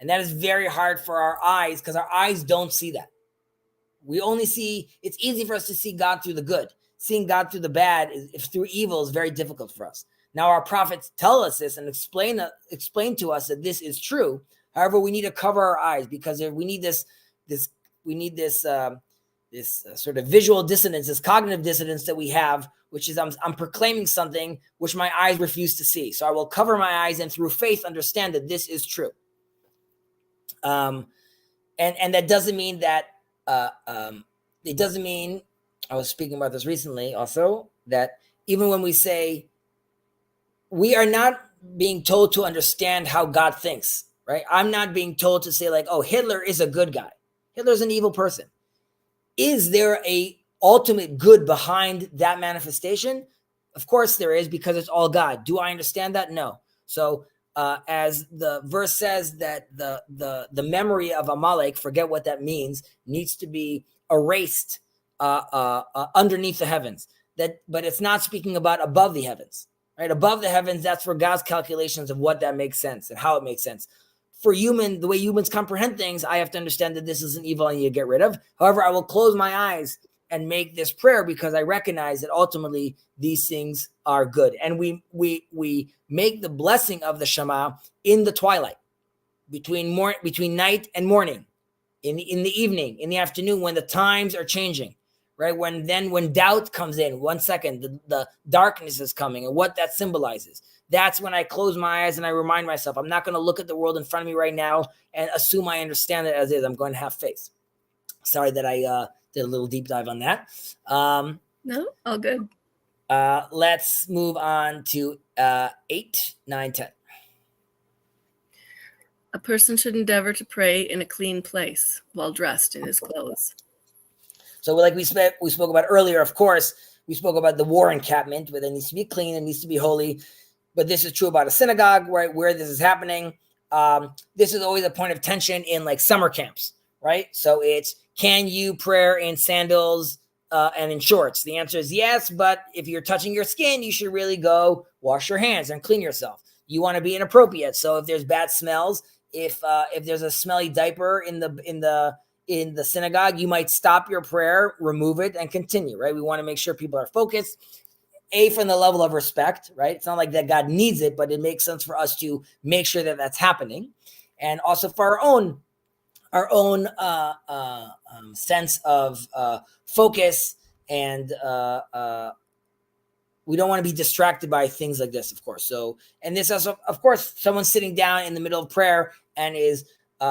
Speaker 1: And that is very hard for our eyes, because our eyes don't see that. We only see, it's easy for us to see God through the good. Seeing God through the bad, through evil, is very difficult for us. Now, our prophets tell us this and explain to us that this is true. However, we need to cover our eyes, because we need this sort of visual dissonance, this cognitive dissonance that we have, which is I'm proclaiming something which my eyes refuse to see. So I will cover my eyes and through faith understand that this is true. And that doesn't mean that it doesn't mean, I was speaking about this recently also, that even when we say, we are not being told to understand how God thinks, right? I'm not being told to say like, oh, Hitler is a good guy. Hitler's an evil person. Is there a ultimate good behind that manifestation? Of course there is, because it's all God. Do I understand that? No. So as the verse says, that the memory of Amalek, forget what that means, needs to be erased underneath the heavens. But it's not speaking about above the heavens, right? Above the heavens, that's for God's calculations of what that makes sense and how it makes sense. For the way humans comprehend things, I have to understand that this is an evil I need to get rid of. However, I will close my eyes and make this prayer, because I recognize that ultimately these things are good. And we make the blessing of the Shema in the twilight. between night and morning, in the evening, in the afternoon, when the times are changing, right? When doubt comes in, 1 second, the darkness is coming, and what that symbolizes. That's when I close my eyes and I remind myself, I'm not going to look at the world in front of me right now and assume I understand it as is. I'm going to have faith. Sorry that I did a little deep dive on that.
Speaker 2: No, all good.
Speaker 1: Let's move on to 8, 9, 10.
Speaker 2: A person should endeavor to pray in a clean place while dressed in his clothes.
Speaker 1: So like we spoke about earlier, of course, we spoke about the war encampment where it needs to be clean, it needs to be holy. But this is true about a synagogue, right, where this is happening. This is always a point of tension in like summer camps, right? So it's, can you pray in sandals and in shorts? The answer is yes, but if you're touching your skin, you should really go wash your hands and clean yourself. You want to be inappropriate. So if there's bad smells, if there's a smelly diaper in the synagogue, you might stop your prayer, remove it, and continue, right? We want to make sure people are focused. From the level of respect, right? It's not like that God needs it, but it makes sense for us to make sure that that's happening. And also for our own sense of focus, and we don't want to be distracted by things like this, of course. So, and this also, of course, someone sitting down in the middle of prayer and is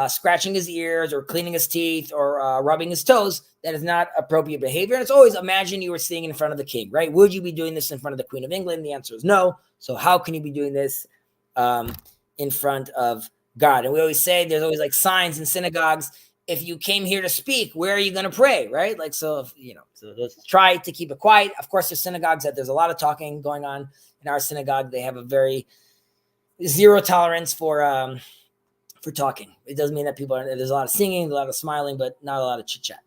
Speaker 1: scratching his ears or cleaning his teeth or rubbing his toes, that is not appropriate behavior. And it's always, imagine you were sitting in front of the king, right? Would you be doing this in front of the Queen of England? The answer is no. So how can you be doing this in front of God? And we always say there's always like signs in synagogues. If you came here to speak, where are you going to pray, right? Like, so, if, so let's try to keep it quiet. Of course, there's synagogues that there's a lot of talking going on. In our synagogue, they have a very zero tolerance for talking. It doesn't mean that there's a lot of singing, a lot of smiling, but not a lot of chit chat.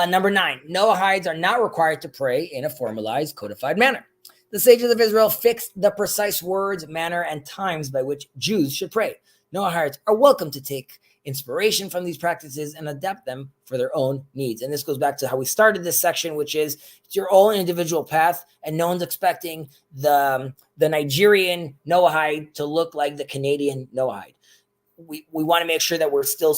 Speaker 1: Number 9, Noahides are not required to pray in a formalized, codified manner. The sages of Israel fixed the precise words, manner, and times by which Jews should pray. Noahides are welcome to take inspiration from these practices and adapt them for their own needs. And this goes back to how we started this section, which is it's your own individual path, and no one's expecting the Nigerian Noahide to look like the Canadian Noahide. We want to make sure that we're still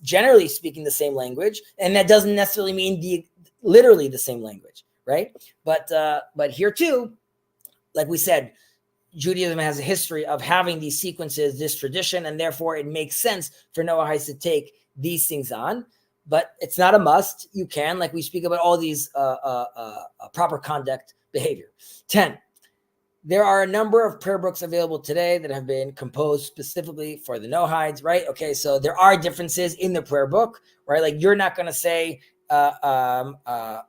Speaker 1: generally speaking the same language, and that doesn't necessarily mean literally the same language, right? But here too, like we said, Judaism has a history of having these sequences, this tradition, and therefore it makes sense for Noahides to take these things on. But it's not a must. You can, like we speak about all these proper conduct behavior. 10. There are a number of prayer books available today that have been composed specifically for the Noahides, right? Okay, so there are differences in the prayer book, right? Like you're not going to say the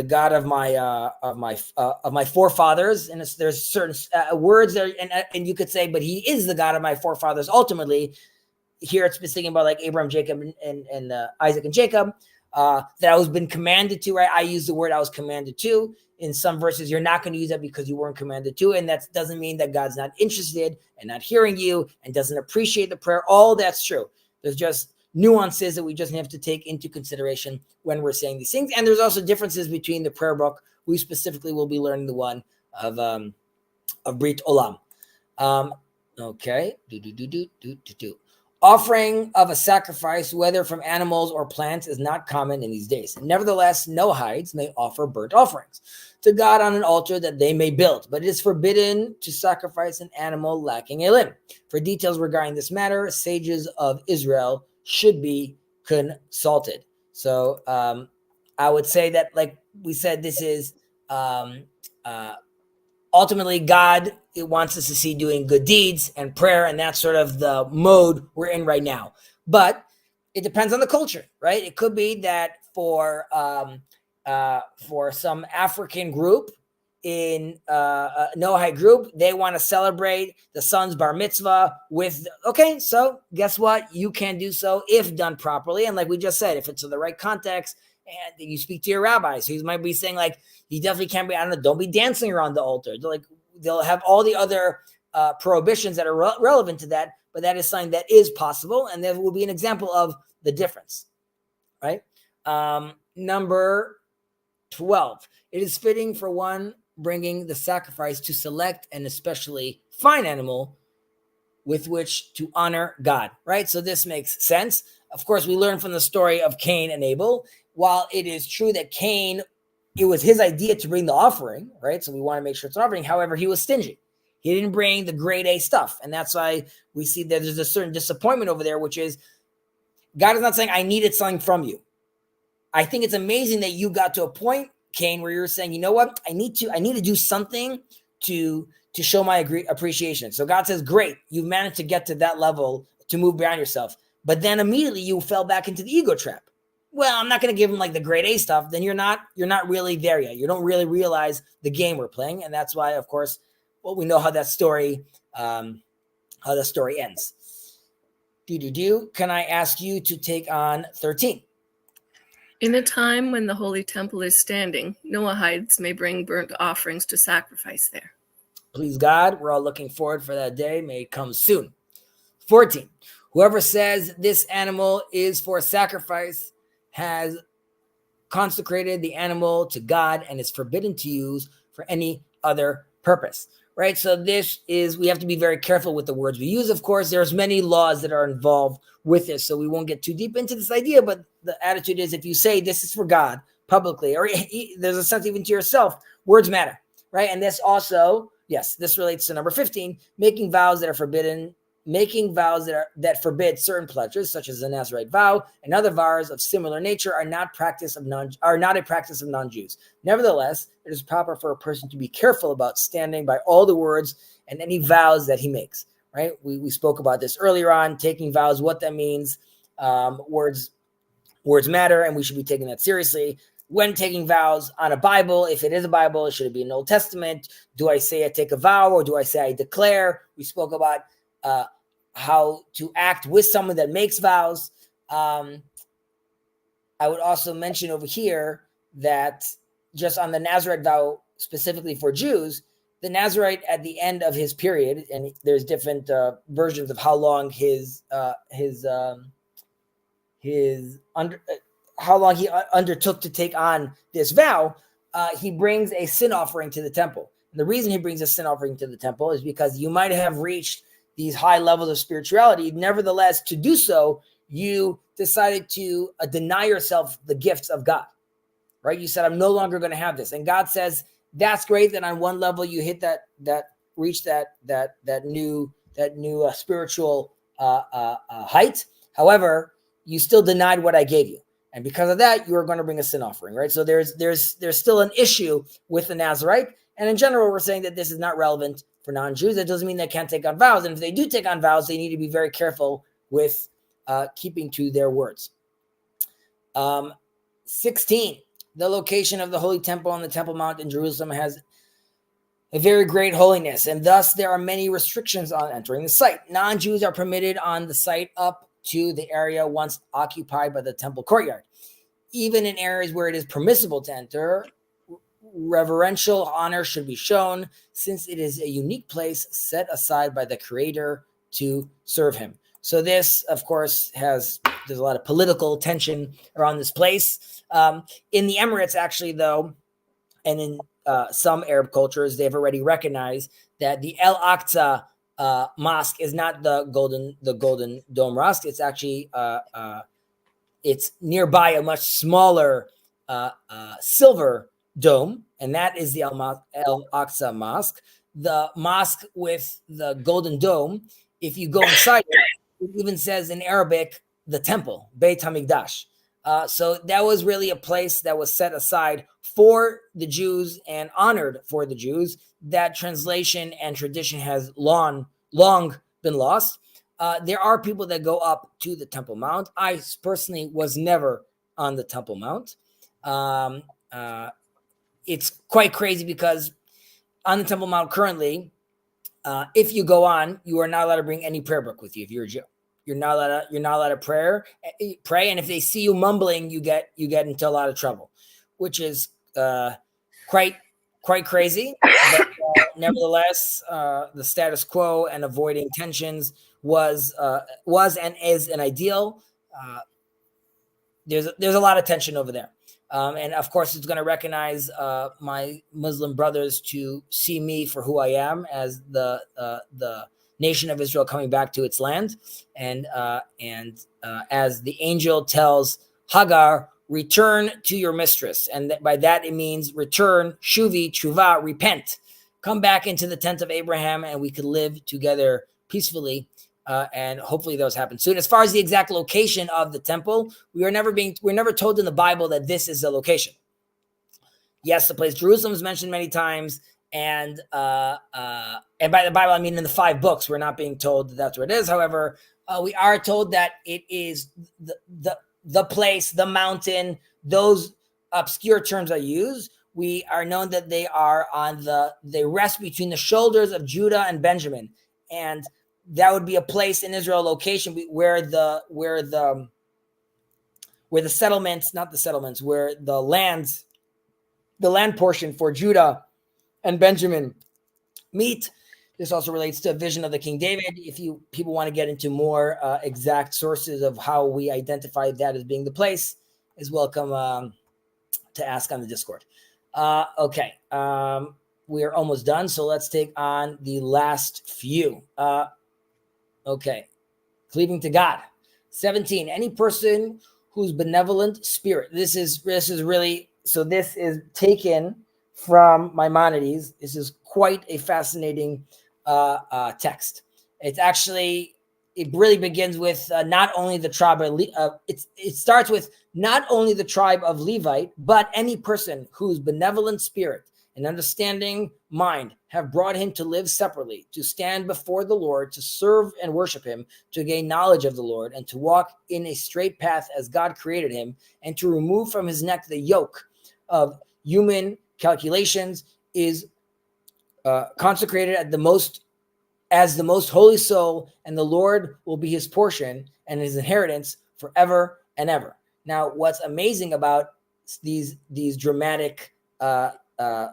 Speaker 1: God of my forefathers, and there's certain words there, and you could say, but He is the God of my forefathers. Ultimately, here it's speaking about like Abraham, Jacob, and Isaac and Jacob. That I was been commanded to, right? I use the word I was commanded to. In some verses, you're not going to use that because you weren't commanded to. And that doesn't mean that God's not interested and not hearing you and doesn't appreciate the prayer. All that's true. There's just nuances that we just have to take into consideration when we're saying these things. And there's also differences between the prayer book. We specifically will be learning the one of Brit Olam. Okay. Offering of a sacrifice, whether from animals or plants, is not common in these days. Nevertheless, Noahides may offer burnt offerings to God on an altar that they may build, but it is forbidden to sacrifice an animal lacking a limb. For details regarding this matter, sages of Israel should be consulted. So I would say that, like we said, this is ultimately God wants us to see doing good deeds and prayer, and that's sort of the mode we're in right now. But it depends on the culture, right? It could be that for some African group in Noahide group, they want to celebrate the son's bar mitzvah with, okay, so guess what? You can do so if done properly. And like we just said, if it's in the right context, and you speak to your rabbis, who might be saying like, you definitely can't be, I don't know, don't be dancing around the altar. They'll have all the other prohibitions that are relevant to that, but that is something that is possible. And there will be an example of the difference, right? Number 12, it is fitting for one bringing the sacrifice to select an especially fine animal with which to honor God, right? So this makes sense. Of course, we learn from the story of Cain and Abel. While it is true that Cain, it was his idea to bring the offering, right? So we want to make sure it's an offering. However, he was stingy. He didn't bring the grade A stuff. And that's why we see that there's a certain disappointment over there, which is God is not saying, I needed something from you. I think it's amazing that you got to a point, Cain, where you're saying, you know what? I need to do something to show my appreciation. So God says, great, you've managed to get to that level to move beyond yourself. But then immediately you fell back into the ego trap. Well, I'm not going to give him like the grade A stuff. Then you're not really there yet. You don't really realize the game we're playing. And that's why, of course, well, we know how that story ends. Can I ask you to take on 13?
Speaker 2: In a time when the holy temple is standing, Noahides may bring burnt offerings to sacrifice there.
Speaker 1: Please God, we're all looking forward for that day. May it come soon. 14. Whoever says this animal is for sacrifice has consecrated the animal to God and is forbidden to use for any other purpose. Right? So we have to be very careful with the words we use. Of course, there's many laws that are involved with this, so we won't get too deep into this idea, but the attitude is if you say this is for God publicly, or there's a sense even to yourself, words matter, right? And this also, yes, this relates to number 15, making vows that forbid certain pledges, such as the Nazarite vow and other vows of similar nature, are not a practice of non-Jews. Nevertheless, it is proper for a person to be careful about standing by all the words and any vows that he makes. Right? We spoke about this earlier on, taking vows, what that means. Words matter, and we should be taking that seriously. When taking vows on a Bible, if it is a Bible, should it be an Old Testament? Do I say I take a vow, or do I say I declare? We spoke about how to act with someone that makes vows. I would also mention over here that just on the Nazarite vow, specifically for Jews, the Nazarite at the end of his period, and there's different versions of how long how long he undertook to take on this vow, he brings a sin offering to the temple. And the reason he brings a sin offering to the temple is because you might have reached these high levels of spirituality. Nevertheless, to do so, you decided to deny yourself the gifts of God, right? You said, I'm no longer going to have this. And God says, that's great that on one level you hit reach that new spiritual height. However, you still denied what I gave you. And because of that, you are going to bring a sin offering, right? So there's still an issue with the Nazarite. And in general, we're saying that this is not relevant for non-Jews. That doesn't mean they can't take on vows. And if they do take on vows, they need to be very careful with keeping to their words. 16, the location of the Holy Temple on the Temple Mount in Jerusalem has a very great holiness, and thus there are many restrictions on entering the site. Non-Jews are permitted on the site up to the area once occupied by the temple courtyard. Even in areas where it is permissible to enter, reverential honor should be shown, since it is a unique place set aside by the Creator to serve him. So this, of course, there's a lot of political tension around this place. In the Emirates, actually, though, and in some Arab cultures, they've already recognized that the El Aqsa mosque is not the Golden Dome Mosque. It's actually it's nearby a much smaller silver dome, and that is the El Aqsa Mosque. The mosque with the golden dome, if you go inside it even says in Arabic, the temple, Beit HaMikdash. So that was really a place that was set aside for the Jews and honored for the Jews. That translation and tradition has long been lost. There are people that go up to the Temple Mount. I personally was never on the Temple Mount. It's quite crazy because on the Temple Mount currently, if you go on, you are not allowed to bring any prayer book with you if you're a Jew. You're not allowed to pray, and if they see you mumbling, you get into a lot of trouble, which is quite crazy. But nevertheless, the status quo and avoiding tensions was and is an ideal. There's a lot of tension over there, and of course, it's going to recognize my Muslim brothers to see me for who I am as the nation of Israel coming back to its land. And as the angel tells Hagar, return to your mistress. And by that it means return, shuvi, tshuva, repent. Come back into the tent of Abraham and we could live together peacefully. And hopefully those happen soon. As far as the exact location of the temple, we're never told in the Bible that this is the location. Yes, the place Jerusalem is mentioned many times, and by the Bible I mean in the 5 books. We're not being told that that's where it is. However, we are told that it is the place, the mountain. Those obscure terms are used. We are known that they rest between the shoulders of Judah and Benjamin, and that would be a place in Israel, location where the settlements, not the settlements, where the land portion for Judah and Benjamin meet. This also relates to a vision of the King David. If people want to get into more exact sources of how we identify that as being the place, is welcome to ask on the Discord. Okay. We are almost done, so let's take on the last few. Okay. Cleaving to God. 17. Any person whose benevolent spirit. This is really, so this is taken from Maimonides. This is quite a fascinating text. It's actually, it really begins with not only the tribe of it starts with not only the tribe of Levite, but any person whose benevolent spirit and understanding mind have brought him to live separately, to stand before the Lord, to serve and worship him, to gain knowledge of the Lord, and to walk in a straight path as God created him, and to remove from his neck the yoke of human calculations, is consecrated as the most holy soul, and the Lord will be his portion and his inheritance forever and ever. Now, what's amazing about these dramatic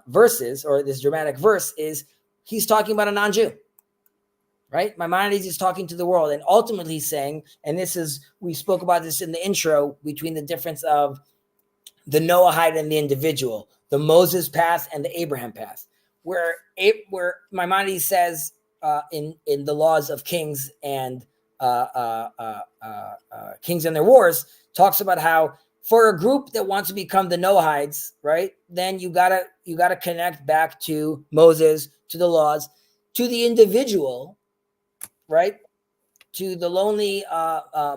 Speaker 1: verses, or this dramatic verse, is he's talking about a non-Jew, right? Maimonides is talking to the world, and ultimately he's saying, and we spoke about this in the intro, between the difference of the Noahide and the individual, the Moses path and the Abraham path, where Maimonides says in the laws of kings and kings and their wars, talks about how for a group that wants to become the Noahides, right, then you gotta connect back to Moses, to the laws, to the individual, right, to the lonely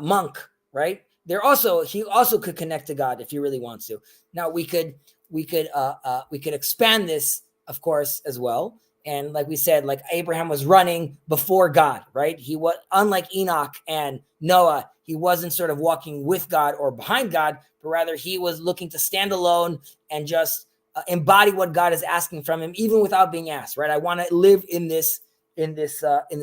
Speaker 1: monk, right. He also could connect to God if he really wants to. Now we could expand this, of course, as well. And like we said, like Abraham was running before God, right? He was, unlike Enoch and Noah, he wasn't sort of walking with God or behind God, but rather he was looking to stand alone and just embody what God is asking from him, even without being asked, right? I want to live in this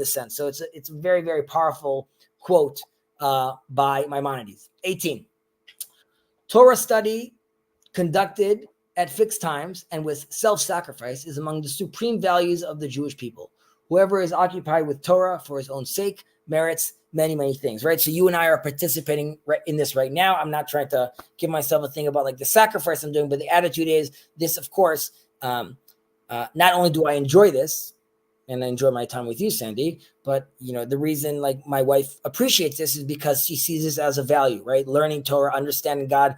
Speaker 1: sense. So it's a very, very powerful quote by Maimonides. 18. Torah study conducted at fixed times and with self-sacrifice is among the supreme values of the Jewish people. Whoever is occupied with Torah for his own sake merits many, many things, right? So you and I are participating in this right now. I'm not trying to give myself a thing about like the sacrifice I'm doing, but the attitude is this, of course, not only do I enjoy this, and I enjoy my time with you, Sandy, but the reason like my wife appreciates this is because she sees this as a value, right? Learning Torah, understanding God,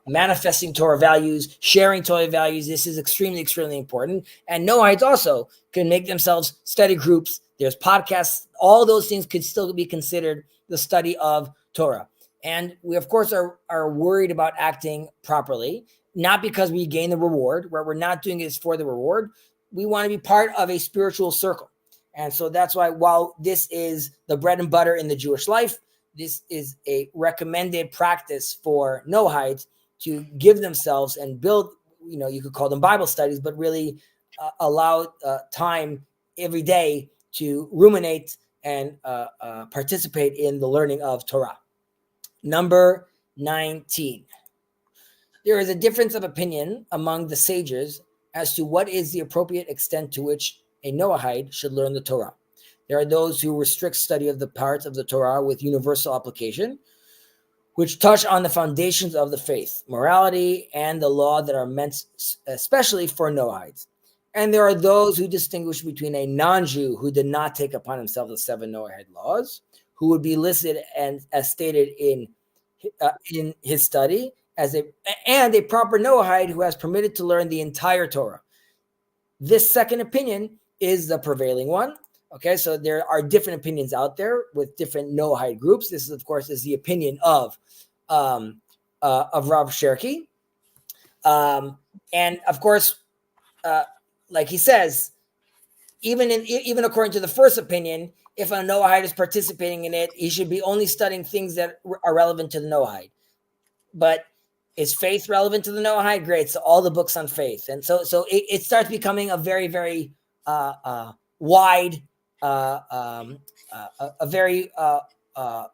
Speaker 1: manifesting Torah values, sharing Torah values. This is extremely, extremely important. And Noahides also can make themselves study groups. There's podcasts. All those things could still be considered the study of Torah. And we, of course, are worried about acting properly, not because we gain the reward, where we're not doing this for the reward. We want to be part of a spiritual circle. And so that's why, while this is the bread and butter in the Jewish life, this is a recommended practice for Noahides to give themselves and build, you could call them Bible studies, but really allow time every day to ruminate and participate in the learning of Torah. Number 19. There is a difference of opinion among the sages as to what is the appropriate extent to which a Noahide should learn the Torah. There are those who restrict study of the parts of the Torah with universal application, which touch on the foundations of the faith, morality, and the law that are meant especially for Noahides. And there are those who distinguish between a non-Jew who did not take upon himself the 7 Noahide laws, who would be listed and as stated in his study as a proper Noahide who has permitted to learn the entire Torah. This second opinion is the prevailing one. Okay, so there are different opinions out there with different Noahide groups. This, of course, is the opinion of Rav Cherki. And of course, like he says, even according to the first opinion, if a Noahide is participating in it, he should be only studying things that are relevant to the Noahide. But is faith relevant to the Noahide? Great. So all the books on faith. And so it starts becoming a very, very wide,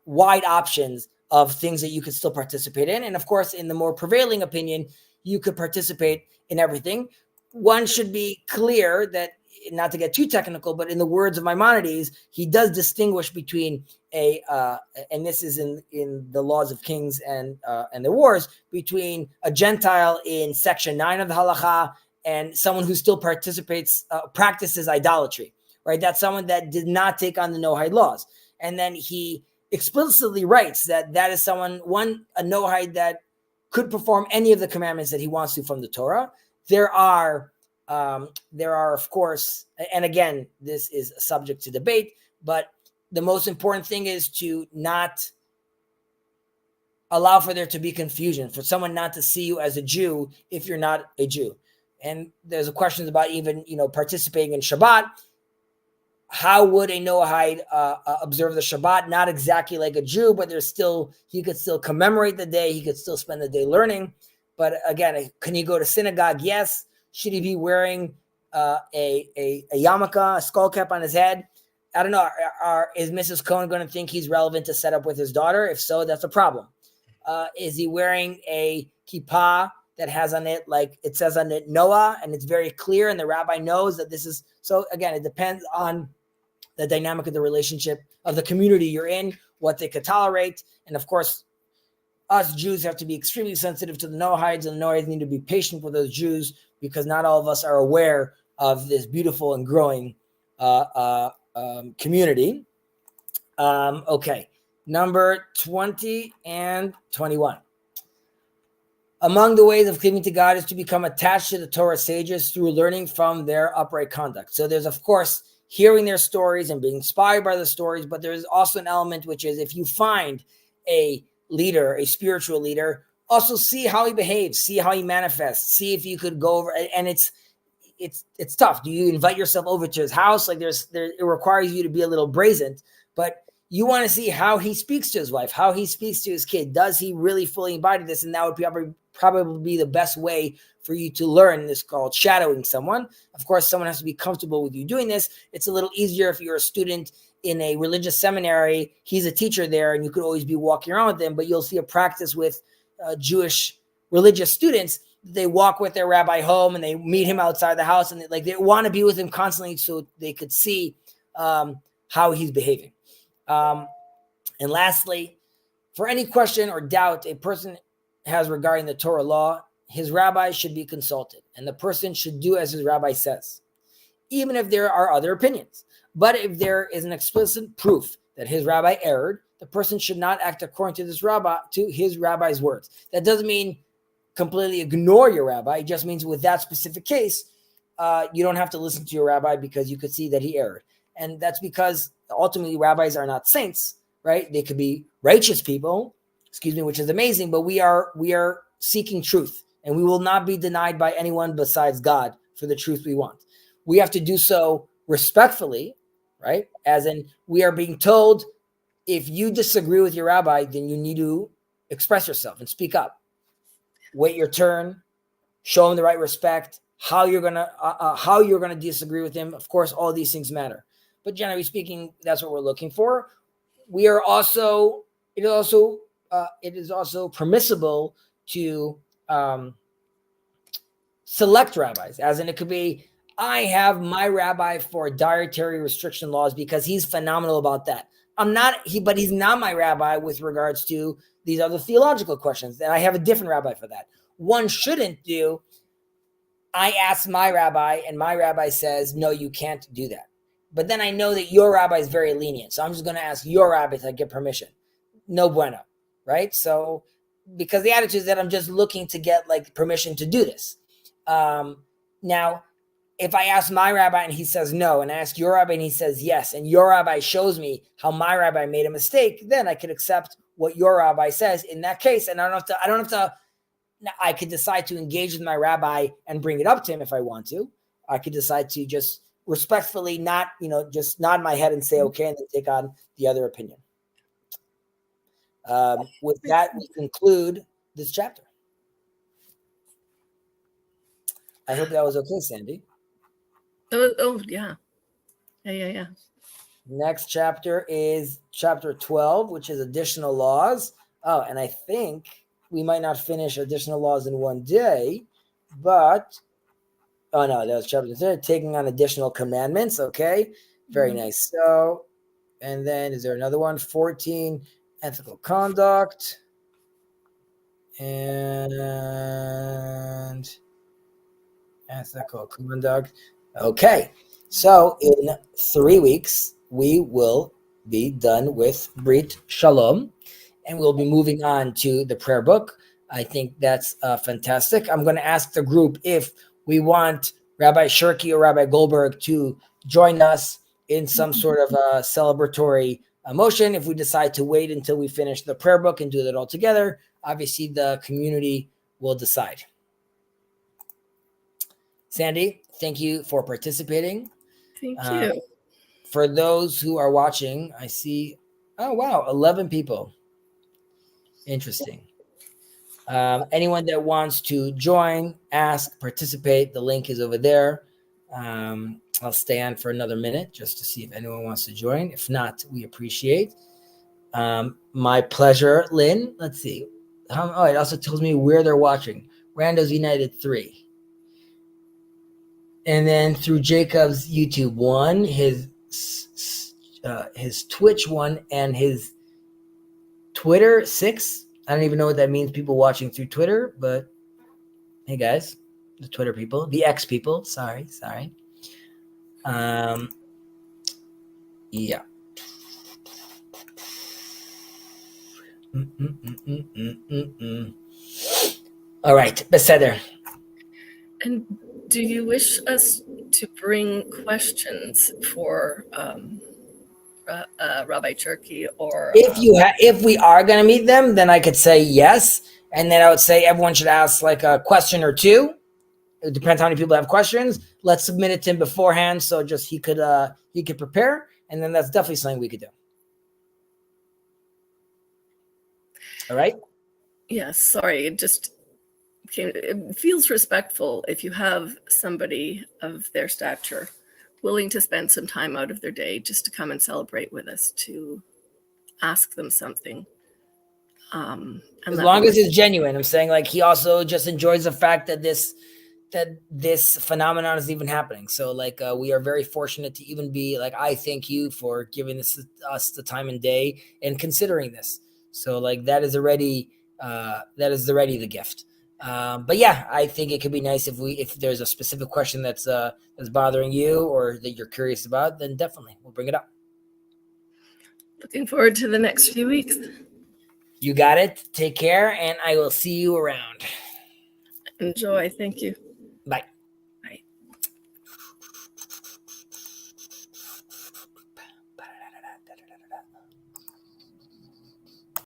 Speaker 1: wide options of things that you could still participate in. And of course, in the more prevailing opinion, you could participate in everything. One should be clear that, not to get too technical, but in the words of Maimonides, he does distinguish between and this is in the Laws of Kings and the Wars, between a Gentile in section 9 of the Halacha and someone who still practices idolatry, right? That's someone that did not take on the Noahide laws. And then he explicitly writes that is a Noahide that could perform any of the commandments that he wants to from the Torah. There are, of course, and again, this is subject to debate, but the most important thing is to not allow for there to be confusion, for someone not to see you as a Jew if you're not a Jew. And there's questions about even, participating in Shabbat. How would a Noahide observe the Shabbat? Not exactly like a Jew, but he could still commemorate the day. He could still spend the day learning. But again, can he go to synagogue? Yes. Should he be wearing a yarmulke, a skull cap on his head? I don't know. Is Mrs. Cohen going to think he's relevant to set up with his daughter? If so, that's a problem. Is he wearing a kippah that has on it, like it says on it, Noah, and it's very clear, and the rabbi knows that this is, so again, it depends on the dynamic of the relationship of the community you're in, what they could tolerate. And of course, us Jews have to be extremely sensitive to the Noahides, and the Noahides need to be patient with those Jews because not all of us are aware of this beautiful and growing community. Okay, number 20 and 21. Among the ways of cleaving to God is to become attached to the Torah sages through learning from their upright conduct. So there's, of course, hearing their stories and being inspired by the stories, but there's also an element which is, if you find a leader, a spiritual leader, also see how he behaves, see how he manifests, see if you could go over, and it's tough. Do you invite yourself over to his house? Like it requires you to be a little brazen, but you want to see how he speaks to his wife, how he speaks to his kid. Does he really fully embody this? And that would probably be the best way for you to learn. This called shadowing someone. Of course, someone has to be comfortable with you doing this. It's a little easier if you're a student in a religious seminary. He's a teacher there, and you could always be walking around with him, but you'll see a practice with Jewish religious students. They walk with their rabbi home and they meet him outside the house, and they want to be with him constantly so they could see how he's behaving. And lastly, for any question or doubt a person has regarding the Torah law, his rabbi should be consulted, and the person should do as his rabbi says, even if there are other opinions. But if there is an explicit proof that his rabbi erred, the person should not act according to his rabbi's words. That doesn't mean completely ignore your rabbi. It just means with that specific case, you don't have to listen to your rabbi because you could see that he erred. And that's because ultimately rabbis are not saints, right? They could be righteous people, which is amazing, but we are seeking truth, and we will not be denied by anyone besides God for the truth we want. We have to do so respectfully, right? As in, we are being told, if you disagree with your rabbi, then you need to express yourself and speak up. Wait your turn, show him the right respect, how you're gonna disagree with him. Of course, all these things matter. But generally speaking, that's what we're looking for. It is also permissible to select rabbis, as in it could be, I have my rabbi for dietary restriction laws because he's phenomenal about that. But he's not my rabbi with regards to these other theological questions, and I have a different rabbi for that. One shouldn't do I ask my rabbi, and my rabbi says, no, you can't do that. But then I know that your rabbi is very lenient. So I'm just going to ask your rabbi to get permission. No bueno, right? So because the attitude is that I'm just looking to get like permission to do this. Now, if I ask my rabbi and he says no, and I ask your rabbi and he says yes, and your rabbi shows me how my rabbi made a mistake, then I could accept what your rabbi says in that case. And I don't have to, I could decide to engage with my rabbi and bring it up to him if I want to. I could decide to just respectfully not, just nod my head and say, okay, and then take on the other opinion. With that, we conclude this chapter. I hope that was okay, Sandy.
Speaker 2: Oh yeah. Yeah.
Speaker 1: Next chapter is chapter 12, which is additional laws. Oh, and I think we might not finish additional laws in one day, but oh no, that was chapter 3, taking on additional commandments. Okay, very nice. So, and then is there another one? 14, ethical conduct, and ethical conduct. Okay, so in 3 weeks we will be done with Brit Shalom, and we'll be moving on to the prayer book. I think that's fantastic. I'm going to ask the group if we want Rabbi Shirky or Rabbi Goldberg to join us in some sort of a celebratory motion. If we decide to wait until we finish the prayer book and do that all together, obviously the community will decide. Sandy, thank you for participating.
Speaker 2: Thank you.
Speaker 1: For those who are watching, I see, oh wow, 11 people. Interesting. Anyone that wants to join, ask, participate, the link is over there. I'll stay on for another minute just to see if anyone wants to join. If not, we appreciate. My pleasure, Lynn. Let's see. Oh, it also tells me where they're watching. Randos United 3. And then through Jacob's YouTube 1, his Twitch 1, and his Twitter 6. I don't even know what that means, people watching through Twitter, but hey guys, the Twitter people, the X people, sorry. Yeah. All right, Beseder.
Speaker 2: And do you wish us to bring questions for Rabbi Cherky or
Speaker 1: if we are going to meet them, then I could say yes, and then I would say everyone should ask like a question or two. It depends how many people have questions. Let's submit it to him beforehand, so just he could prepare, and then that's definitely something we could do. All right.
Speaker 2: Yes. Sorry, it feels respectful if you have somebody of their stature willing to spend some time out of their day just to come and celebrate with us, to ask them something.
Speaker 1: As long as it's genuine. I'm saying like he also just enjoys the fact that this phenomenon is even happening. So like we are very fortunate to even be like, I thank you for giving us the time and day and considering this. So like that is already the gift. But yeah, I think it could be nice if there's a specific question that's bothering you or that you're curious about, then definitely we'll bring it up.
Speaker 2: Looking forward to the next few weeks.
Speaker 1: You got it. Take care, and I will see you around.
Speaker 2: Enjoy. Thank you.
Speaker 1: Bye.
Speaker 2: Bye.